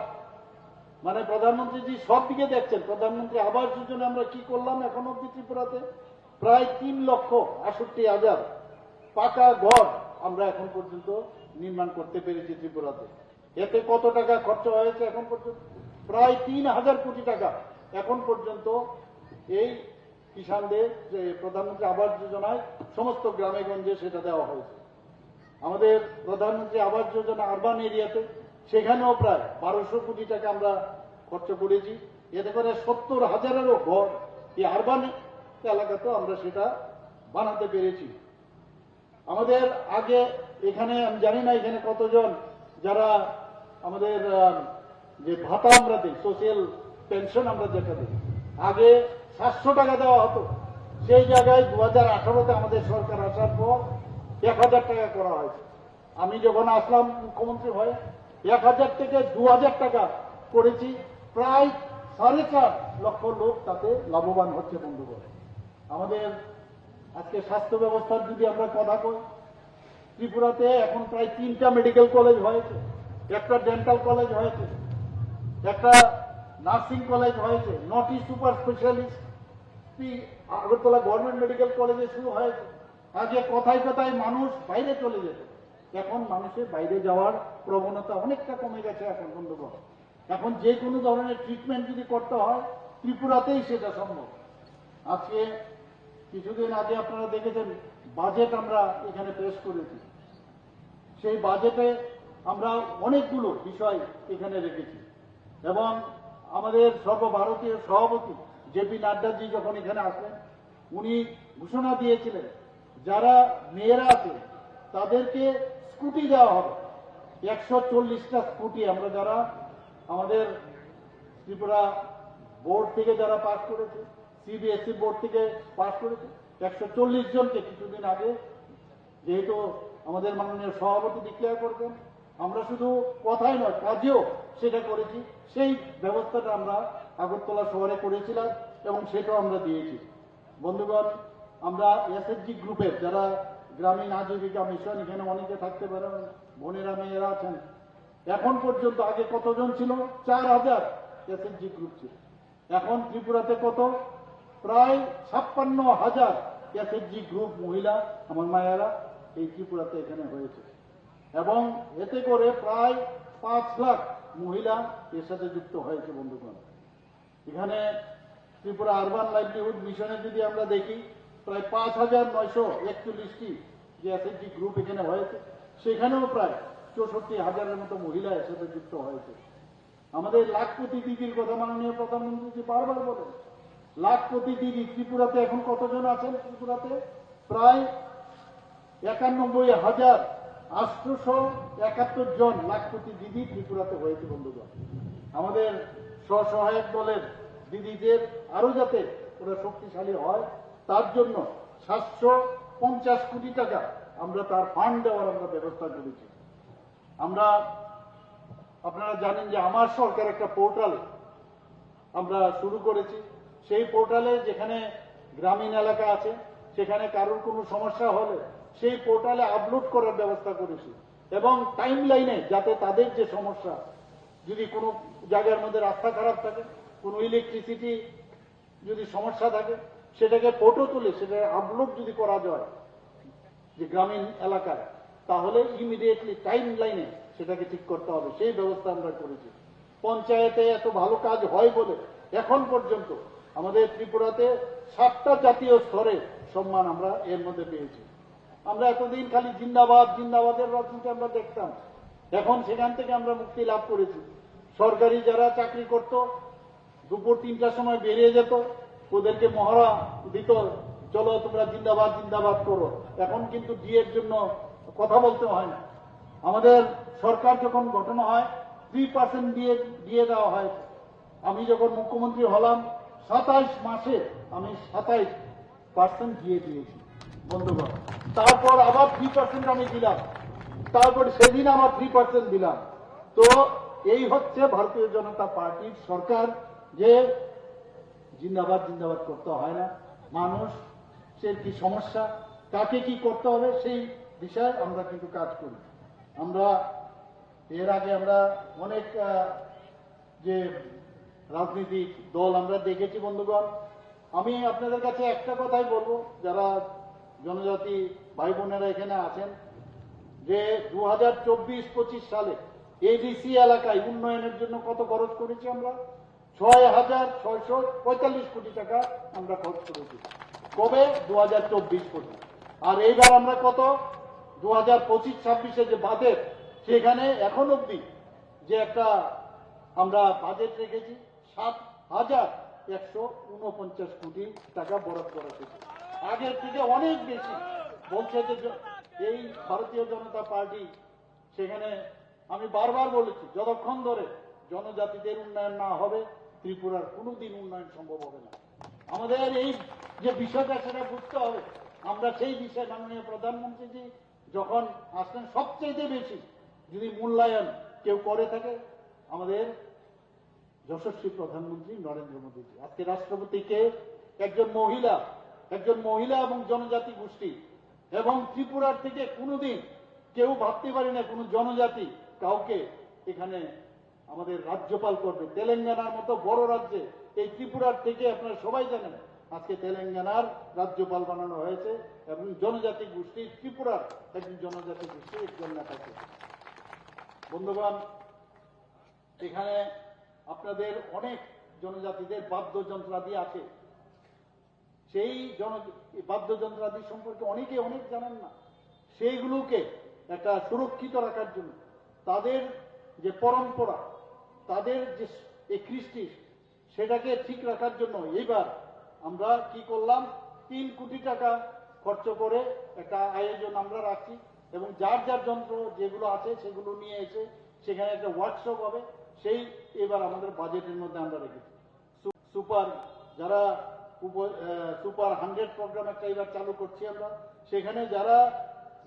Speaker 1: প্রধানমন্ত্রীজি সব দিকে দেখছেন। প্রধানমন্ত্রী আবাস যোজনা আমরা কি করলাম এখন অব্দি ত্রিপুরাতে প্রায় 3,68,000 পাকা ঘর আমরা এখন পর্যন্ত নির্মাণ করতে পেরেছি ত্রিপুরাতে। এতে কত টাকা খরচা হয়েছে এখন পর্যন্ত? প্রায় 3,000 কোটি টাকা এখন পর্যন্ত এই কিষাণদের যে প্রধানমন্ত্রী আবাস যোজনায় সমস্ত গ্রামে গঞ্জে সেটা দেওয়া হয়েছে। আমাদের প্রধানমন্ত্রী আবাস যোজনা আরবান এরিয়াতে সেখানেও প্রায় 1200 কোটি টাকা আমরা খরচ করেছি। এতে করে 70,000-এরও ঘর এই আরবান এলাকাতেও আমরা সেটা বানাতে পেরেছি। আমাদের আগে এখানে আমি জানি না এখানে কতজন যারা আমাদের যে ভাতা আমরা দিই, সোশিয়াল পেনশন আমরা যেটা দিই, আগে 700 টাকা দেওয়া হতো, সেই জায়গায় 2018-তে আমাদের সরকার আসার পর 1,000 টাকা করা হয়েছে। আমি যখন আসলাম মুখ্যমন্ত্রী হয়ে 1,000 থেকে 2,000 টাকা করেছি। প্রায় 4.5 লক্ষ লোক তাতে লাভবান হচ্ছে। বন্ধুগণ, আমাদের আজকে স্বাস্থ্য ব্যবস্থার যদি আমরা কথা কই, ত্রিপুরাতে এখন প্রায় 3টা মেডিকেল কলেজ হয়েছে, একটা ডেন্টাল কলেজ হয়েছে, একটা নার্সিং কলেজ হয়েছে, 9টি super specialist Agartala government medical কলেজে শুরু হয়েছে। আগে কথায় কথায় মানুষ বাইরে চলে যেত, এখন মানুষের বাইরে যাওয়ার প্রবণতা অনেকটা কমে গেছে। এখন বন্ধুগণ, এখন যে কোনো ধরনের ট্রিটমেন্ট যদি করতে হয় ত্রিপুরাতেই সেটা সম্ভব। আজকে কিছুদিন আগে আপনারা দেখেছেন বাজেট আমরা এখানে পেশ করেছি। সেই বাজেটে আমরা অনেকগুলো বিষয় এখানে রেখেছি এবং আমাদের সর্বভারতীয় সভাপতি জেপি নাড্ডাজি যখন এখানে আসলেন, উনি ঘোষণা দিয়েছিলেন যারা মেয়েরা আছে তাদেরকে স্কুটি দেওয়া হবে। 140টা স্কুটি আমরা যারা আমাদের ত্রিপুরা বোর্ড থেকে যারা পাস করেছে, CBSE বোর্ড থেকে পাস করেছে, 140 জনকে কিছুদিন আগে যেহেতু আমাদের মাননীয় সভাপতি ডিক্লেয়ার করবেন, আমরা শুধু কথাই নয় কাজেও সেটা করেছি। সেই ব্যবস্থাটা আমরা আগরতলা শহরে করেছিলাম এবং সেটাও আমরা দিয়েছি। বন্ধুগণ, আমরা এসএসজি গ্রুপের যারা গ্রামীণ আজীবিকা মিশন, এখানে অনেকে থাকতে পারেন, বোনেরা মেয়েরা আছেন, এখন পর্যন্ত আগে কতজন ছিল? 4000 এসএসজি গ্রুপ ছিল। এখন ত্রিপুরাতে কত? প্রায় 56,000 এসএসজি গ্রুপ মহিলা আমার মায়েরা এই ত্রিপুরাতে এখানে হয়েছে এবং এতে করে প্রায় 5 লাখ মহিলা এর সাথে যুক্ত হয়েছে। বন্ধুগণ, এখানে ত্রিপুরা আরবান লাইভলিহুড মিশনে যদি আমরা দেখি, প্রায় 5,941টি যে এসএসজি গ্রুপ এখানে হয়েছে, সেখানেও প্রায় 64,000-এর মতো মহিলা এর সাথে যুক্ত হয়েছে। আমাদের লাখপতি দিদির কথা মাননীয় প্রধানমন্ত্রী বারবার বলেন, লাখপতি দিদি ত্রিপুরাতে এখন কতজন আছেন? ত্রিপুরাতে প্রায় 91,871 জন লাখপতি দিদি ত্রিপুরাতে হয়েছে। বন্ধুগণ, আমাদের স্বসহায়ক দলের দিদিদের আরো যাতে ওরা শক্তিশালী হয়, তার জন্য 750 কোটি টাকা আমরা তার ফান্ড দেওয়ার আমরা ব্যবস্থা করেছি। আমরা, আপনারা জানেন যে আমার সরকার একটা পোর্টাল আমরা শুরু করেছি। সেই পোর্টালে যেখানে গ্রামীণ এলাকা আছে, সেখানে কারোর কোনো সমস্যা হলে সেই পোর্টালে আপলোড করার ব্যবস্থা করেছি এবং টাইম লাইনে যাতে তাদের যে সমস্যা, যদি কোনো জায়গার মধ্যে রাস্তা খারাপ থাকে, কোনো ইলেকট্রিসিটি যদি সমস্যা থাকে, সেটাকে ফটো তুলে সেটা আপলোড যদি করা যায় যে গ্রামীণ এলাকায়, তাহলে ইমিডিয়েটলি টাইম লাইনে সেটাকে ঠিক করতে হবে, সেই ব্যবস্থা আমরা করেছি। পঞ্চায়েতে এত ভালো কাজ হয় বলে এখন পর্যন্ত আমাদের ত্রিপুরাতে 7টা জাতীয় স্তরে সম্মান আমরা এর মধ্যে পেয়েছি। আমরা এতদিন খালি জিন্দাবাদ জিন্দাবাদের রাজনীতি আমরা দেখতাম, এখন সেখান থেকে আমরা মুক্তি লাভ করেছি। সরকারি যারা চাকরি করত, দুপুর 3টার সময় বেরিয়ে যেত, ওদেরকে মহড়া দিত, চলো তোমরা জিন্দাবাদ জিন্দাবাদ করো। এখন কিন্তু ডিএর জন্য কথা বলতে হয় না। আমাদের সরকার যখন গঠন হয় 3% দিয়ে দেওয়া হয়। আমি যখন মুখ্যমন্ত্রী হলাম 27 মাসে আমি 27% দিয়ে দিয়েছি। বন্ধুগণ, তারপর আবার 3% আমি দিলাম, তারপর সেদিন আমার 3% দিলাম। তো এই হচ্ছে ভারতীয় জনতা পার্টির সরকার, যে জিন্দাবাদ জিন্দাবাদ করতে হয় না, মানুষ সে কি সমস্যা, কাকে কি করতে হবে সেই বিষয়ে আমরা কিন্তু কাজ করি। আমরা এর আগে আমরা অনেক যে রাজনৈতিক দল আমরা দেখেছি। বন্ধুগণ, আমি আপনাদের কাছে একটা কথাই বলবো, যারা জনজাতি ভাই বোনেরা এখানে আছেন, যে 2024-25 সালে এডিসি এলাকায় উন্নয়নের জন্য কত খরচ করেছি আমরা? 6,645 কোটি টাকা আমরা খরচ করেছি। কবে? 2024-25। আর এইবার আমরা কত? 2025-26 যে বাজেট, সেখানে এখন অব্দি যে একটা আমরা বাজেট রেখেছি 7,149 কোটি টাকা বরাদ্দ করা হয়েছে। আগের থেকে অনেক বেশি বলছে যে এই ভারতীয় জনতা পার্টি। সেখানে আমি বারবার বলেছি, যতক্ষণ ধরে জনজাতিদের উন্নয়ন না হবে, ত্রিপুরার কোনোদিন উন্নয়ন সম্ভব হবে না। আমাদের এই যে বিষয়টা, সেটা বুঝতে হবে। আমরা সেই বিষয়ে মাননীয় প্রধানমন্ত্রীজি যখন আসলেন, সবচেয়ে বেশি যদি মূল্যায়ন কেউ করে থাকে আমাদের যশস্বী প্রধানমন্ত্রী নরেন্দ্র মোদীজি। আজকে রাষ্ট্রপতিকে একজন মহিলা এবং জনজাতি গোষ্ঠী, এবং ত্রিপুরার থেকে কোনোদিন কেউ ভাবতে পারি না কোন জনজাতি কাউকে এখানে আমাদের রাজ্যপাল করবে। তেলেঙ্গানার মতো বড় রাজ্যে এই ত্রিপুরার থেকে আপনারা সবাই জানেন আজকে তেলেঙ্গানার রাজ্যপাল বানানো হয়েছে, এবং জনজাতি গোষ্ঠী ত্রিপুরার একজন জনজাতি গোষ্ঠীর একজন নেতাকে। বন্ধুগণ, এখানে আপনাদের অনেক জনজাতিদের বাদ্যযন্ত্রাদি আছে। সেই বাদ্যযন্ত্রাদি সম্পর্কে অনেকে অনেক জানেন না। সেইগুলোকে একটা সুরক্ষিত রাখার জন্য, তাদের যে পরম্পরা, তাদের যে এই কৃষ্টি, সেটাকে ঠিক রাখার জন্য এইবার আমরা কি করলাম, 3 কোটি টাকা খরচ করে একটা আয়োজন আমরা রাখছি, এবং যার যার যন্ত্র যেগুলো আছে সেগুলো নিয়ে এসে সেখানে একটা ওয়ার্কশপ হবে। সেই এবার আমাদের বাজেটের মধ্যে আমরা রেখেছি। সুপার 100 প্রোগ্রাম একটা এবার চালু করছি আমরা। সেখানে যারা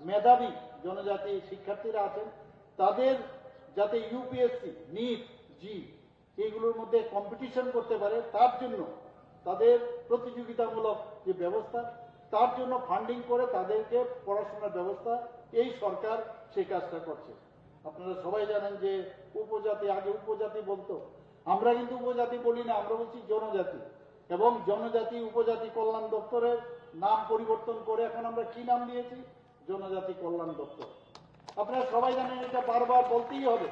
Speaker 1: মেধাবী জনজাতি শিক্ষার্থীরা আছেন, তাদের যাতে ইউপিএসসি, নিট, জি এইগুলোর মধ্যে কম্পিটিশন করতে পারে, তার জন্য তাদের প্রতিযোগিতামূলক যে ব্যবস্থা, তার জন্য ফান্ডিং করে তাদেরকে পড়াশোনার ব্যবস্থা এই সরকার সেই কাজটা করছে। আপনারা সবাই জানেন যে উপজাতি, আগে উপজাতি বলতো, আমরা কিন্তু উপজাতি বলি না, আমরা বলছি জনজাতি। এবং জনজাতি উপজাতি কল্যাণ দপ্তরের নাম পরিবর্তন করে এখন আমরা কি নাম দিয়েছি? জনজাতি কল্যাণ দপ্তর। আপনারা সবাই জানেন, এটা বারবার বলতেই হবে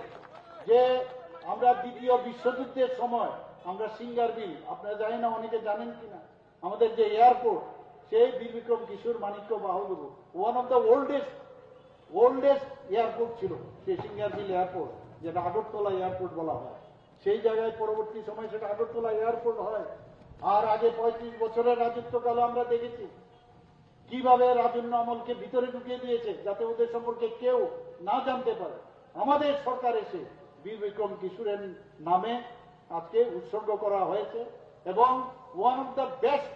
Speaker 1: যে আমরা দ্বিতীয় বিশ্বযুদ্ধের সময় আমরা সিঙ্গার বিল, আপনারা জানেন না, অনেকে জানেন কিনা, আমাদের যে এয়ারপোর্ট, সেই Bir Bikram Kishore Manikya Bahadur, one of the oldest airport ছিল সেই সিঙ্গার বিল এয়ারপোর্ট, যেটা আগরতলা এয়ারপোর্ট বলা হয়। সেই জায়গায় পরবর্তী সময় সেটা আগরতলা এয়ারপোর্ট হয়। আর আগে 35 বছরের রাজত্বকালে আমরা দেখেছি কিভাবে রাজন্য আমলকে ভিতরে ঢুকিয়ে দিয়েছে যাতে ওদের সম্পর্কে কেউ না জানতে পারে। আমাদের সরকার এসে বীর বিক্রম কিশোরের নামে আজকে উৎসর্গ করা হয়েছে এবং one of the best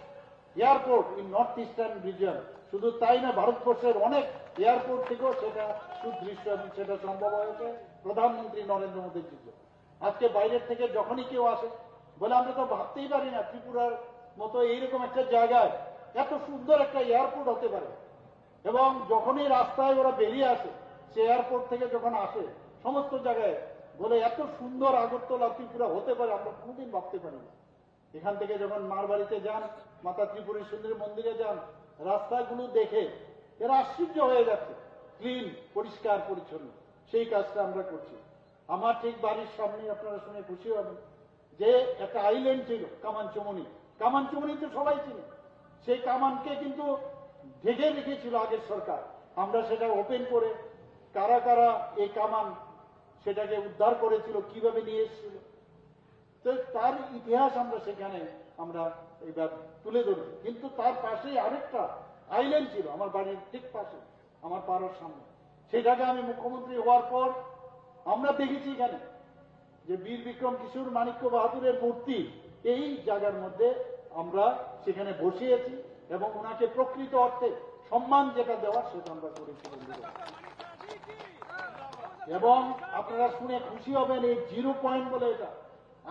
Speaker 1: airport in north eastern reason. শুধু তাই না, ভারতবর্ষের অনেক এয়ারপোর্ট থেকেও সেটা সুদৃশ্য এবং সেটা সম্ভব হয়েছে প্রধানমন্ত্রী নরেন্দ্র মোদীর যুগে। আজকে বাইরের থেকে যখনই কেউ আসে বলে, আমরা তো ভাবতেই পারি না ত্রিপুরার মতো এইরকম একটা জায়গায় এত সুন্দর একটা এয়ারপোর্ট হতে পারে। এবং যখনই রাস্তায় ওরা বেরিয়ে আসে, সে এয়ারপোর্ট থেকে যখন আসে সমস্ত জায়গায় বলে এত সুন্দর আগরতলা ত্রিপুরা হতে পারে, আমরা কোনোদিন ভাবতে পারি না। এখান থেকে যখন মার বাড়িতে যান, মাতা ত্রিপুরী সুন্দরী মন্দিরে যান, রাস্তাগুলো দেখে এরা আশ্চর্য হয়ে যাচ্ছে, ক্লিন, পরিষ্কার পরিচ্ছন্ন। সেই কাজটা আমরা করছি। আমার ঠিক বাড়ির সামনে, আপনারা শুনে খুশি হবেন, যে একটা আইল্যান্ড ছিল কামানচুমনি। কামানচুমনি তো সবাই চিনি, সেই কামানকে কিন্তু ঢেকে রেখেছিল আগের সরকার। আমরা সেটা ওপেন করে কারা কারা এই কামান সেটাকে উদ্ধার করেছিল, কিভাবে নিয়ে এসেছিল, তো তার ইতিহাস আমরা সেখানে আমরা এবার তুলে ধরি। কিন্তু তার পাশেই আরেকটা আইল্যান্ড ছিল আমার বাড়ির ঠিক পাশে, আমার পাড়ার সামনে। সেটাকে আমি মুখ্যমন্ত্রী হওয়ার পর আমরা দেখেছি এখানে যে বীর বিক্রম কিশোর মানিক্য বাহাদুরের মূর্তি এই জায়গার মধ্যে আমরা সেখানে বসিয়েছি এবং ওনাকে প্রকৃত অর্থে সম্মান যেটা দেওয়ার সেটা আমরা করেছি। এবং আপনারা শুনে খুশি হবেন, এই 0 পয়েন্ট বলে এটা,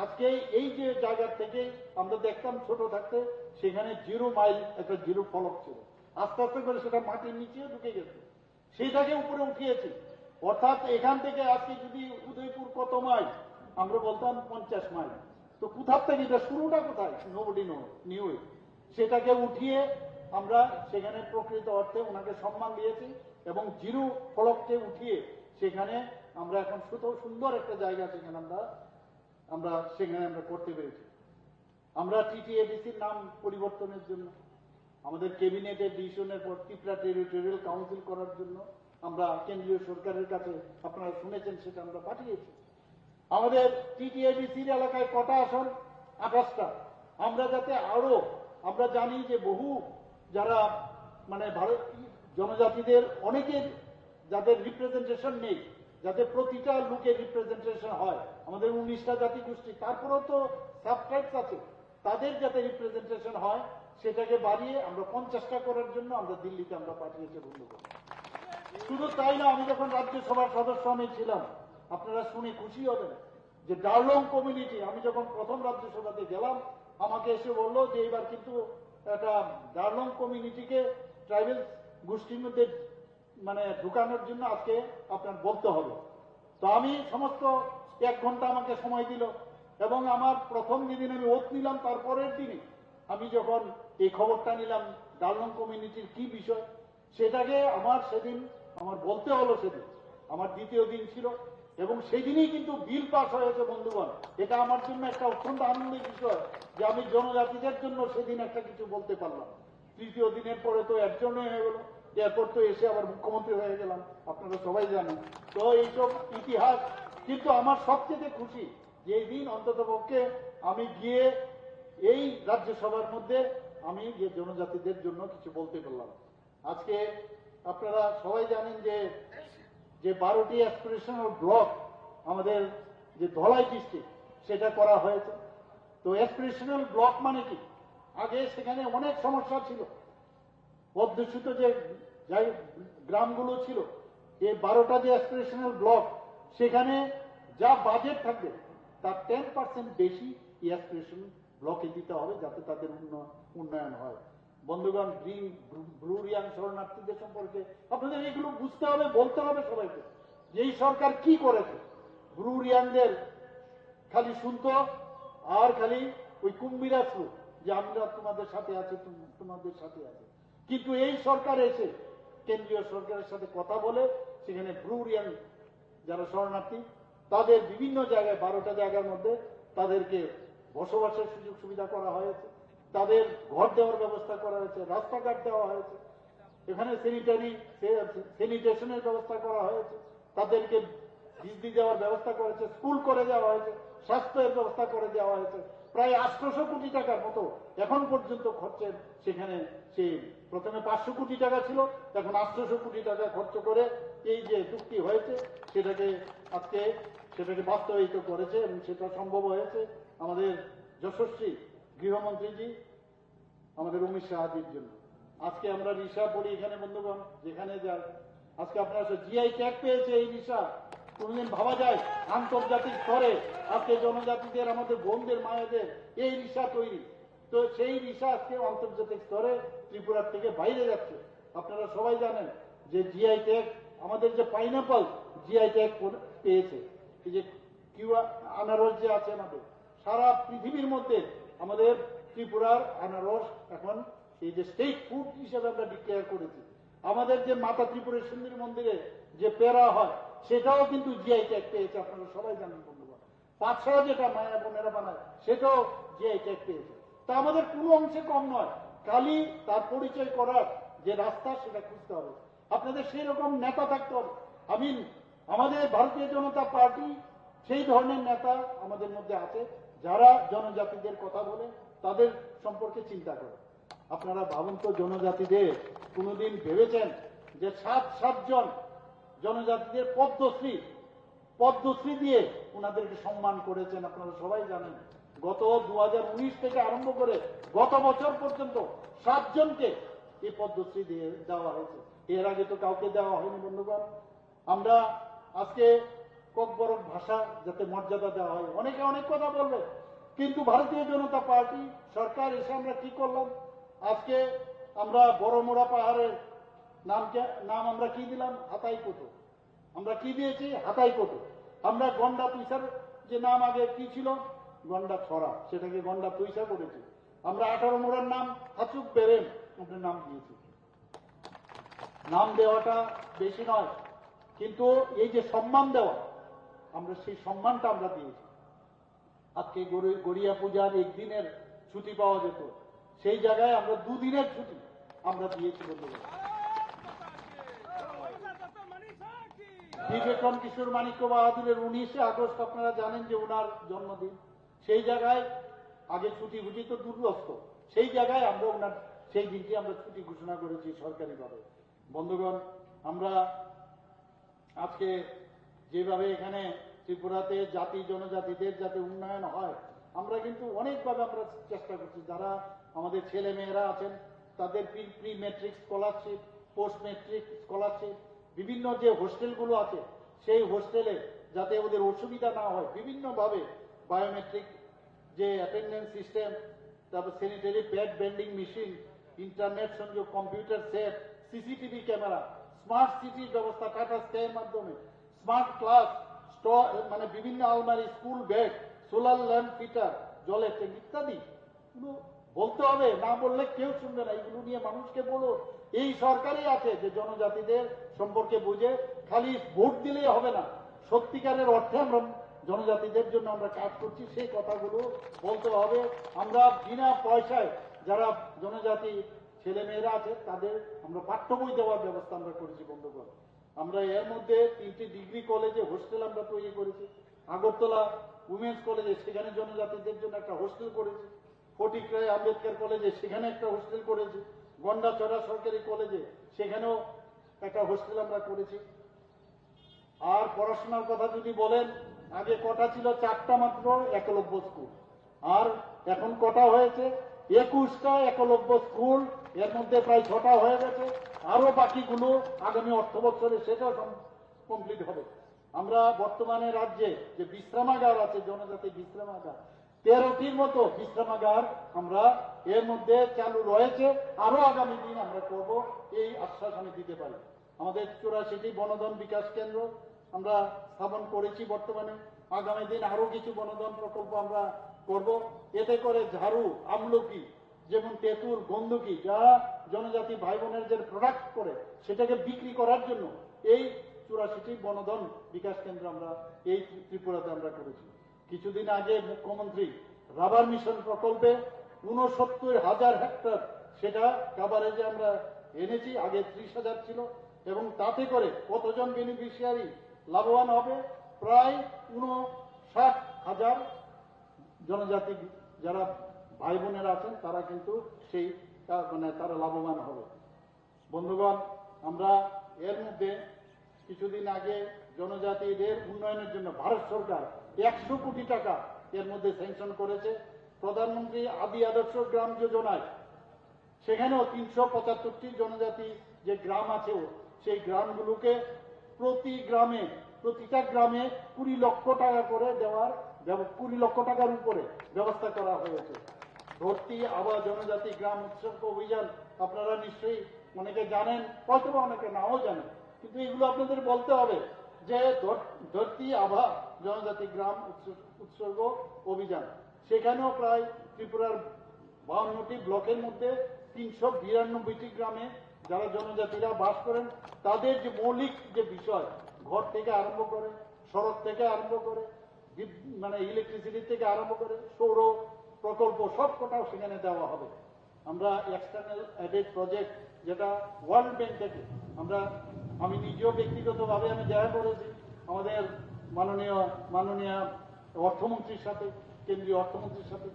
Speaker 1: আজকে এই যে জায়গার থেকে আমরা দেখতাম ছোট থাকতে, সেখানে 0 মাইল একটা 0 ফলক ছিল, আস্তে আস্তে করে সেটা মাটির নিচে ঢুকে গেছে, সেটাকে উপরে উঠিয়েছি। অর্থাৎ এখান থেকে আজকে যদি উদয়পুর কত মাইল, আমরা বলতাম 50 মাইল, তো কোথার থেকে এটা শুরুটা কোথায়, নোবডি নিউ ইট। সেটাকে উঠিয়ে আমরা সেখানে প্রকৃত অর্থে ওনাকে সম্মান দিয়েছি এবং 0 ফলককে উঠিয়ে সেখানে আমরা এখন সুন্দর একটা জায়গা সেখানে আমরা সেখানে আমরা করতে পেরেছি। আমরা টিটিএডিসির নাম পরিবর্তনের জন্য আমাদের ক্যাবিনেটের ডিসিশনের পর ত্রিপুরা টেরিটোরিয়াল কাউন্সিল করার জন্য আমরা কেন্দ্রীয় সরকারের কাছে, আপনারা শুনেছেন, সেটা আমরা পাঠিয়েছি। আমাদের টিটিএডিসির এলাকায় কটা আসন? 28টা। আমরা যাতে আরো, আমরা জানি যে বহু যারা মানে ভারত জনজাতিদের অনেকের যাদের রিপ্রেজেন্টেশন নেই, যাতে প্রতিটা লোকের রিপ্রেজেন্টেশন হয়, আমাদের 19টা জাতি গোষ্ঠী, তারপরেও তো সাবট্রাইবস আছে, তাদের যাতে রিপ্রেজেন্টেশন হয় সেটাকে বাড়িয়ে আমরা 50টা করার জন্য আমরা দিল্লিতে আমরা পাঠিয়েছি বন্ধুগণ। শুধু তাই না, আমি যখন রাজ্যসভার সদস্য আমি ছিলাম, আপনারা শুনে খুশি হবেন যে ডার্লং কমিউনিটি, আমি যখন প্রথম রাজ্যসভাতে গেলাম, আমাকে এসে বললো যে এবার কিন্তু একটা ডার্লং কমিউনিটিকে ট্রাইবেল গোষ্ঠীর মধ্যে মানে ঢুকানোর জন্য আজকে আপনার বলতে হবে। তো আমি সমস্ত 1 ঘন্টা আমাকে সময় দিল এবং আমার প্রথম যেদিন আমি ওথ নিলাম তারপরের দিনই আমি যখন এই খবরটা নিলাম ডার্লং কমিউনিটির কি বিষয়, সেটাকে আমার সেদিন আমার বলতে হলো। সেদিন আমার দ্বিতীয় দিন ছিল এবং সেদিনই কিন্তু বিল পাস হয়েছে বন্ধুগণ। এটা আমার জন্য একটা অত্যন্ত আনন্দের বিষয় যে আমি জনজাতিদের জন্য সেদিন একটা কিছু বলতে পারলাম। তৃতীয় দিনের পরে তো একজনই হয়ে গেল, এরপর তো এসে আবার মুখ্যমন্ত্রী হয়ে গেলাম, আপনারা সবাই জানেন। তো এইসব ইতিহাস, কিন্তু আমার সবচেয়ে খুশি যে এই দিন অন্তত পক্ষে আমি গিয়ে এই রাজ্যসভার মধ্যে আমি যে জনজাতিদের জন্য কিছু বলতে পারলাম। আজকে আপনারা সবাই জানেন যে 12টি অ্যাসপিরেশনাল ব্লক আমাদের যে ধলাই ডিস্ট্রিক্ট সেটা করা হয়েছে। তো অ্যাসপিরেশনাল ব্লক মানে কি, আগে সেখানে অনেক সমস্যা ছিল, অধ্যুষিত যে গ্রামগুলো ছিল, এই 12টা যে অ্যাসপিরেশনাল ব্লক, সেখানে যা বাজেট থাকবে তার 10% বেশি অ্যাসপিরেশন ব্লকে দিতে হবে, যাতে তাদের উন্নয়ন হয়। বন্ধুগণ, ব্লু রিয়াং শরণার্থীদের সম্পর্কে আপনাদের এগুলো বুঝতে হবে, বলতে হবে সবাইকে যে এই সরকার কি করেছে। ব্লু রিয়াংদের খালি শুনতো আর খালি ওই কুম্ভীরা থ্রু যে আমরা তোমাদের সাথে আছি, তোমাদের সাথে আছি। কিন্তু এই সরকার এসে কেন্দ্রীয় সরকারের সাথে কথা বলে সেখানে ব্লু রিয়াং যারা শরণার্থী তাদের বিভিন্ন জায়গায় 12টা জায়গার মধ্যে তাদেরকে বসবাসের সুযোগ সুবিধা করা হয়েছে, তাদের ঘর দেওয়ার ব্যবস্থা করা হয়েছে, রাস্তাঘাট দেওয়া হয়েছে, এখানে স্যানিটেশনের ব্যবস্থা করা হয়েছে, তাদেরকে বিজলি দেওয়ার ব্যবস্থা করেছে, স্কুল করে দেওয়া হয়েছে, স্বাস্থ্যের ব্যবস্থা করে দেওয়া হয়েছে। প্রায় 800 কোটি টাকার মতো এখন পর্যন্ত খরচের সেখানে সেই প্রথমে 500 কোটি টাকা ছিল, এখন 800 কোটি টাকা খরচ করে এই যে চুক্তি হয়েছে সেটাকে আজকে সেটাকে বাস্তবায়িত করেছে এবং সেটা সম্ভব হয়েছে আমাদের যশস্বী গৃহমন্ত্রীজি আমাদের অমিত শাহজির জন্য। আজকে আমরা রিসা পড়ি এখানে বন্ধুগণ যেখানে যাই, আজকে আপনারা জিআই ট্যাগ পেয়েছে এই রিসা। কোনদিন ভাবা যায় আন্তর্জাতিক স্তরে আজকে জনজাতিদের আমাদের বোনদের মায়েদের এই রিসা তৈরি, তো সেই রিসা আজকে আন্তর্জাতিক স্তরে ত্রিপুরার থেকে বাইরে যাচ্ছে। আপনারা সবাই জানেন যে জিআই ট্যাগ আমাদের যে পাইনাপল জিআই ট্যাগ পেয়েছে, এই যে আনারস যে আছে আমাদের সারা পৃথিবীর মধ্যে আমাদের ত্রিপুরার আনারস এখন এই যে স্টেট ফুড হিসেবে আমরা ডিক্লেয়ার করেছি। আমাদের যে মাতা ত্রিপুরেশ্বরী মন্দিরে যে পেরা হয় সেটাও কিন্তু জিআই ট্যাগ পেয়েছে, আপনারা সবাই জানেন বন্ধুগণ। পাঁচশো যেটা মায়া বোনেরা বানায় সেটাও জিআই ট্যাগ পেয়েছে। তা আমাদের কোনো অংশে কম নয়, খালি তার পরিচয় করার যে রাস্তা সেটা খুঁজতে হবে। আপনাদের সেই রকম নেতা থাকতে হবে। আমাদের ভারতীয় জনতা পার্টি সেই ধরনের নেতা আমাদের মধ্যে আছে যারা জনজাতিদের কথা বলে, তাদের সম্পর্কে চিন্তা করে। আপনারা ভাবুন তো, জনজাতিদের কোনোদিন ভেবেছেন যে 7 জন জনজাতিদের পদ্মশ্রী দিয়ে ওনাদেরকে সম্মান করেছেন? আপনারা সবাই জানেন গত 2019 থেকে আরম্ভ করে গত বছর পর্যন্ত 7 জনকে এই পদ্মশ্রী দিয়ে দেওয়া হয়েছে। এর আগে তো কাউকে দেওয়া হয়নি বন্ধুগণ। আমরা আজকে ককবরক ভাষা যাতে মর্যাদা দেওয়া হয়, অনেকে অনেক কথা বলবে, কিন্তু ভারতীয় জনতা পার্টি সরকার এসে আমরা কি করলাম? আজকে আমরা বড়মোড়া পাহাড়ের নাম আমরা কি দিলাম? হাতাইকোটো। আমরা কি দিয়েছি? হাতাইকোটো। আমরা গন্ডা তুইসার যে নাম আগে কি ছিল? গন্ডা ছড়া, সেটাকে গন্ডা তুইসা করেছি। আমরা 18 মোড়ার নাম হাচুক বেরেন আমরা নাম দিয়েছি। নাম দেওয়াটা বেশি নয়, কিন্তু এই যে সম্মান দেওয়া, আমরা সেই সম্মানটা আমরা দিয়েছি। আজকে গড়িয়া পূজার একদিনের ছুটি পাওয়া যেত, সেই জায়গায় আমরা 2 দিনের ছুটি আমরা দিয়েছি বন্ধুগণ। বিবেকন কিশোর মানিক্য বাহাদুরের 19শে আগস্ট আপনারা জানেন যে ওনার জন্মদিন, সেই জায়গায় আগে ছুটি ঘুটি তো দুর্লস্ত, সেই জায়গায় আমরা ওনার সেই দিনটি আমরা ছুটি ঘোষণা করেছি সরকারিভাবে। বন্ধুগণ, আমরা আজকে যেভাবে এখানে ত্রিপুরাতে জাতি জনজাতিদের যাতে উন্নয়ন হয়, আমরা কিন্তু অনেকভাবে আমরা চেষ্টা করছি। যারা আমাদের ছেলে মেয়েরা আছেন তাদের pre metric scholarship, post metric scholarship, বিভিন্ন যে হোস্টেলগুলো আছে সেই হোস্টেলে যাতে ওদের অসুবিধা না হয়, বিভিন্নভাবে বায়োমেট্রিক যে অ্যাটেন্ডেন্স সিস্টেম, তারপর sanitary pad vending machine, internet সংযোগ, computer set, CCTV camera, smart সিটির ব্যবস্থা টাটা স্কাইয়ের মাধ্যমে, স্মার্ট ক্লাস, মানে বিভিন্ন আলমারি, school bag, solar lamp fitter, জলের ট্যাঙ্ক ইত্যাদি। বলতে হবে, না বললে কেউ শুনবে না। এগুলো নিয়ে মানুষকে বলো। এই সরকারই আছে যে জনজাতিদের সম্পর্কে বুঝে, খালি ভোট দিলেই হবে না, সত্যিকারের অর্থে আমরা জনজাতিদের জন্য আমরা কাজ করছি, সেই কথাগুলো বলতে হবে। আমরা বিনা পয়সায় যারা জনজাতি ছেলে মেয়েরা আছে তাদের আমরা পাঠ্য বই দেওয়ার ব্যবস্থা আমরা করেছি বন্ধুগণ। আমরা এর মধ্যে 3টি ডিগ্রি কলেজে হোস্টেল আমরা তৈরি করেছি। আগরতলা উমেন্স কলেজে সেখানে জনজাতিদের জন্য একটা হোস্টেল করেছি। ফটিকরায় আম্বেদকর কলেজে সেখানে একটা হোস্টেল করেছি। গন্ডাছড়া সরকারি কলেজে সেখানেও একটা হোস্টেল আমরা করেছি। আর পড়াশোনার কথা যদি বলেন, আগে কটা ছিল? 4টা মাত্র একলব্য স্কুল, আর এখন কটা হয়েছে? 21টা একলব্য স্কুল। এর মধ্যে প্রায় 6টা হয়ে গেছে, আরো বাকিগুলো আগামী অর্থ বছরে সেটাও কমপ্লিট হবে। আমরা বর্তমানে রাজ্যে যে বিশ্রামাগার আছে, জনজাতি বিশ্রামাগার 13টির মতো বিশ্রামাগার আমরা এর মধ্যে চালু রয়েছে, আরো আগামী দিন আমরা করব, এই আশ্বাস আমি দিতে পারি। আমাদের 84টি বনধন বিকাশ কেন্দ্র আমরা স্থাপন করেছি বর্তমানে, আগামী দিন আরো কিছু বনধন প্রকল্প আমরা করব। এতে করে ঝাড়ু, আমলকি, যেমন তেঁতুল, গন্ধকি, যারা জনজাতি ভাই বোনের যে প্রোডাক্ট করে সেটাকে বিক্রি করার জন্য এই 84টি বনধন বিকাশ কেন্দ্র আমরা এই ত্রিপুরাতে আমরা করেছি। কিছুদিন আগে মুখ্যমন্ত্রী রাবার মিশন প্রকল্পে 69,000 হেক্টর সেটা কাভারেজে আমরা এনেছি, আগে 30,000 ছিল, এবং তাতে করে কতজন বেনিফিশিয়ারি লাভবান হবে, প্রায় 59,000 জনজাতি যারা ভাই বোনেরা আছেন তারা কিন্তু সেই তারা লাভবান হবে। বন্ধুগণ, আমরা এর মধ্যে কিছুদিন আগে জনজাতিদের উন্নয়নের জন্য ভারত সরকার 100 কোটি টাকা এর মধ্যে স্যাংশন করেছে প্রধানমন্ত্রী আদি আদর্শ গ্রাম যোজনায়। সেখানেও 375টি জনজাতি যে গ্রাম আছে সেই গ্রামগুলোকে প্রতিটা গ্রামে 20 লক্ষ টাকা করে দেওয়ার 20 লক্ষ টাকার উপরে ব্যবস্থা করা হয়েছে। ধরতি আবা জনজাতি গ্রাম উৎসর্গ অভিযান আপনারা নিশ্চয়ই অনেকে জানেন, হয়তো অনেকে নাও জানেন, কিন্তু এগুলো আপনাদের বলতে হবে যে ধরতি আভা জনজাতি গ্রাম উৎসর্গ অভিযান, সেখানেও প্রায় ত্রিপুরার 52টি ব্লকের মধ্যে 392টি গ্রামে যারা জনজাতিরা বাস করেন তাদের যে মৌলিক যে বিষয়, ঘর থেকে আরম্ভ করে, সড়ক থেকে আরম্ভ করে, মানে ইলেকট্রিসিটি থেকে আরম্ভ করে সৌর প্রকল্প সব কটাও সেখানে দেওয়া হবে। আমরা এক্সটার্নাল এডেড প্রজেক্ট যেটা ওয়ার্ল্ড ব্যাংক থেকে আমি নিজেও ব্যক্তিগতভাবে আমি দেখা করেছি আমাদের মাননীয় অর্থমন্ত্রীর সাথে, কেন্দ্রীয় অর্থমন্ত্রীর সাথে,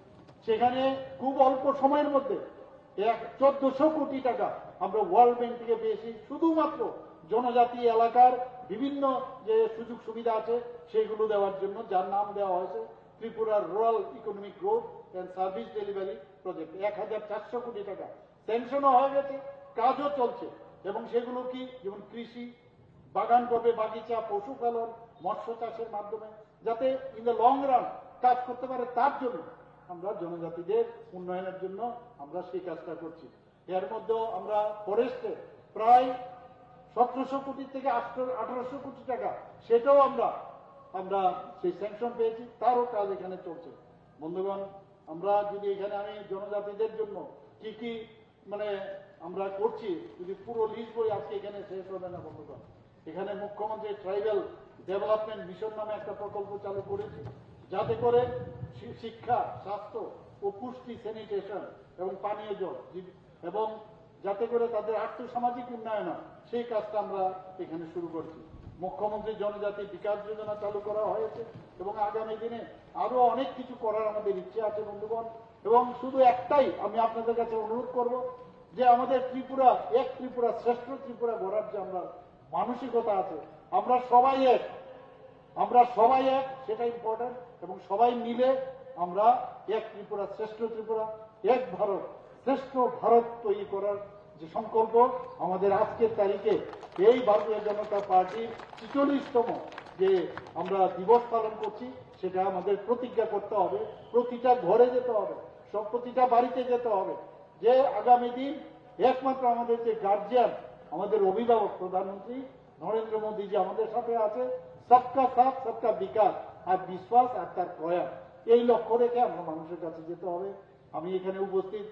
Speaker 1: সেখানে খুব অল্প সময়ের মধ্যে 1400 কোটি টাকা আমরা ওয়ার্ল্ড ব্যাংক থেকে পেয়েছি, শুধুমাত্র জনজাতি এলাকার বিভিন্ন যে সুযোগ সুবিধা আছে সেগুলো দেওয়ার জন্য, যার নাম দেওয়া হয়েছে ত্রিপুরার rural economic growth and service delivery project. 1400 কোটি টাকা স্যাংশনও হয়ে গেছে, কাজও চলছে, এবং সেগুলো কি, যেমন কৃষি, বাগান করবে, বাগিচা, পশুপালন, মৎস্য চাষের মাধ্যমে যাতে ইন দ্য লং রান কাজ করতে পারে, তার জন্য আমরা জনজাতিদের উন্নয়নের জন্য আমরা সেই কাজটা করছি। এর মধ্যেও আমরা ফরেস্টে প্রায় 1700 কোটি থেকে 1800 কোটি টাকা সেটাও আমরা সেই স্যাংশন পেয়েছি, তারও কাজ এখানে চলছে। বন্ধুগণ, আমরা যদি এখানে আমি জনজাতিদের জন্য কি কি মানে আমরা করছি, যদি পুরো লিস্ট বই আজকে এখানে শেষ হবে না বন্ধুগণ। এখানে মুখ্যমন্ত্রী ট্রাইবাল ডেভেলপমেন্ট মিশন নামে একটা প্রকল্প চালু করেছি, যাতে করে শিক্ষা, স্বাস্থ্য ও পুষ্টি, স্যানিটেশন এবং পানীয় জল, এবং যাতে করে তাদের আর্থসামাজিক উন্নয়ন হয়, সেই কাজটা আমরা এখানে শুরু করছি। মুখ্যমন্ত্রী জনজাতি বিকাশ যোজনা চালু করা হয়েছে, এবং আগামী দিনে আরো অনেক কিছু করার আমাদের ইচ্ছে আছে বন্ধুগণ। এবং শুধু একটাই আমি আপনাদের কাছে অনুরোধ করব যে আমাদের ত্রিপুরা, এক ত্রিপুরা শ্রেষ্ঠ ত্রিপুরা গড়ার যে আমরা মানসিকতা আছে, আমরা সবাই এক, সেটা ইম্পর্টেন্ট, এবং সবাই মিলে আমরা এক ত্রিপুরা শ্রেষ্ঠ ত্রিপুরা, এক ভারত শ্রেষ্ঠ ভারত তৈরি করার যে সংকল্প আমাদের আজকের তারিখে এই ভারতীয় জনতা পার্টির 46তম যে আমরা দিবস পালন করছি, সেটা আমাদের প্রতিজ্ঞা করতে হবে, প্রতিটা ঘরে যেতে হবে, প্রতিটা বাড়িতে যেতে হবে, যে আগামী দিন একমাত্র আমাদের যে গার্জিয়ান, আমাদের অভিভাবক প্রধানমন্ত্রী নরেন্দ্র মোদী যে আমাদের সাথে আছে, সবকা সাথ সবকা বিকাশ আর বিশ্বাস আর তার প্রয়াস, এই লক্ষ্য রেখে আমরা মানুষের কাছে যেতে হবে। আমি এখানে উপস্থিত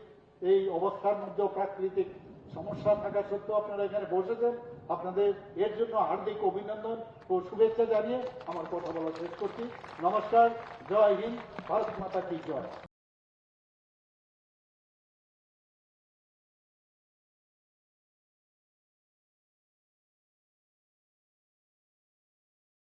Speaker 1: এই অবস্থার মধ্যেও প্রাকৃতিক সমস্যা থাকা সত্ত্বেও আপনারা এখানে বসেছেন, আপনাদের এর জন্য হার্দিক অভিনন্দন ও শুভেচ্ছা জানিয়ে আমার কথা বলা শেষ করছি। নমস্কার, জয় হিন্দ, ভারত মাতা কি জয়।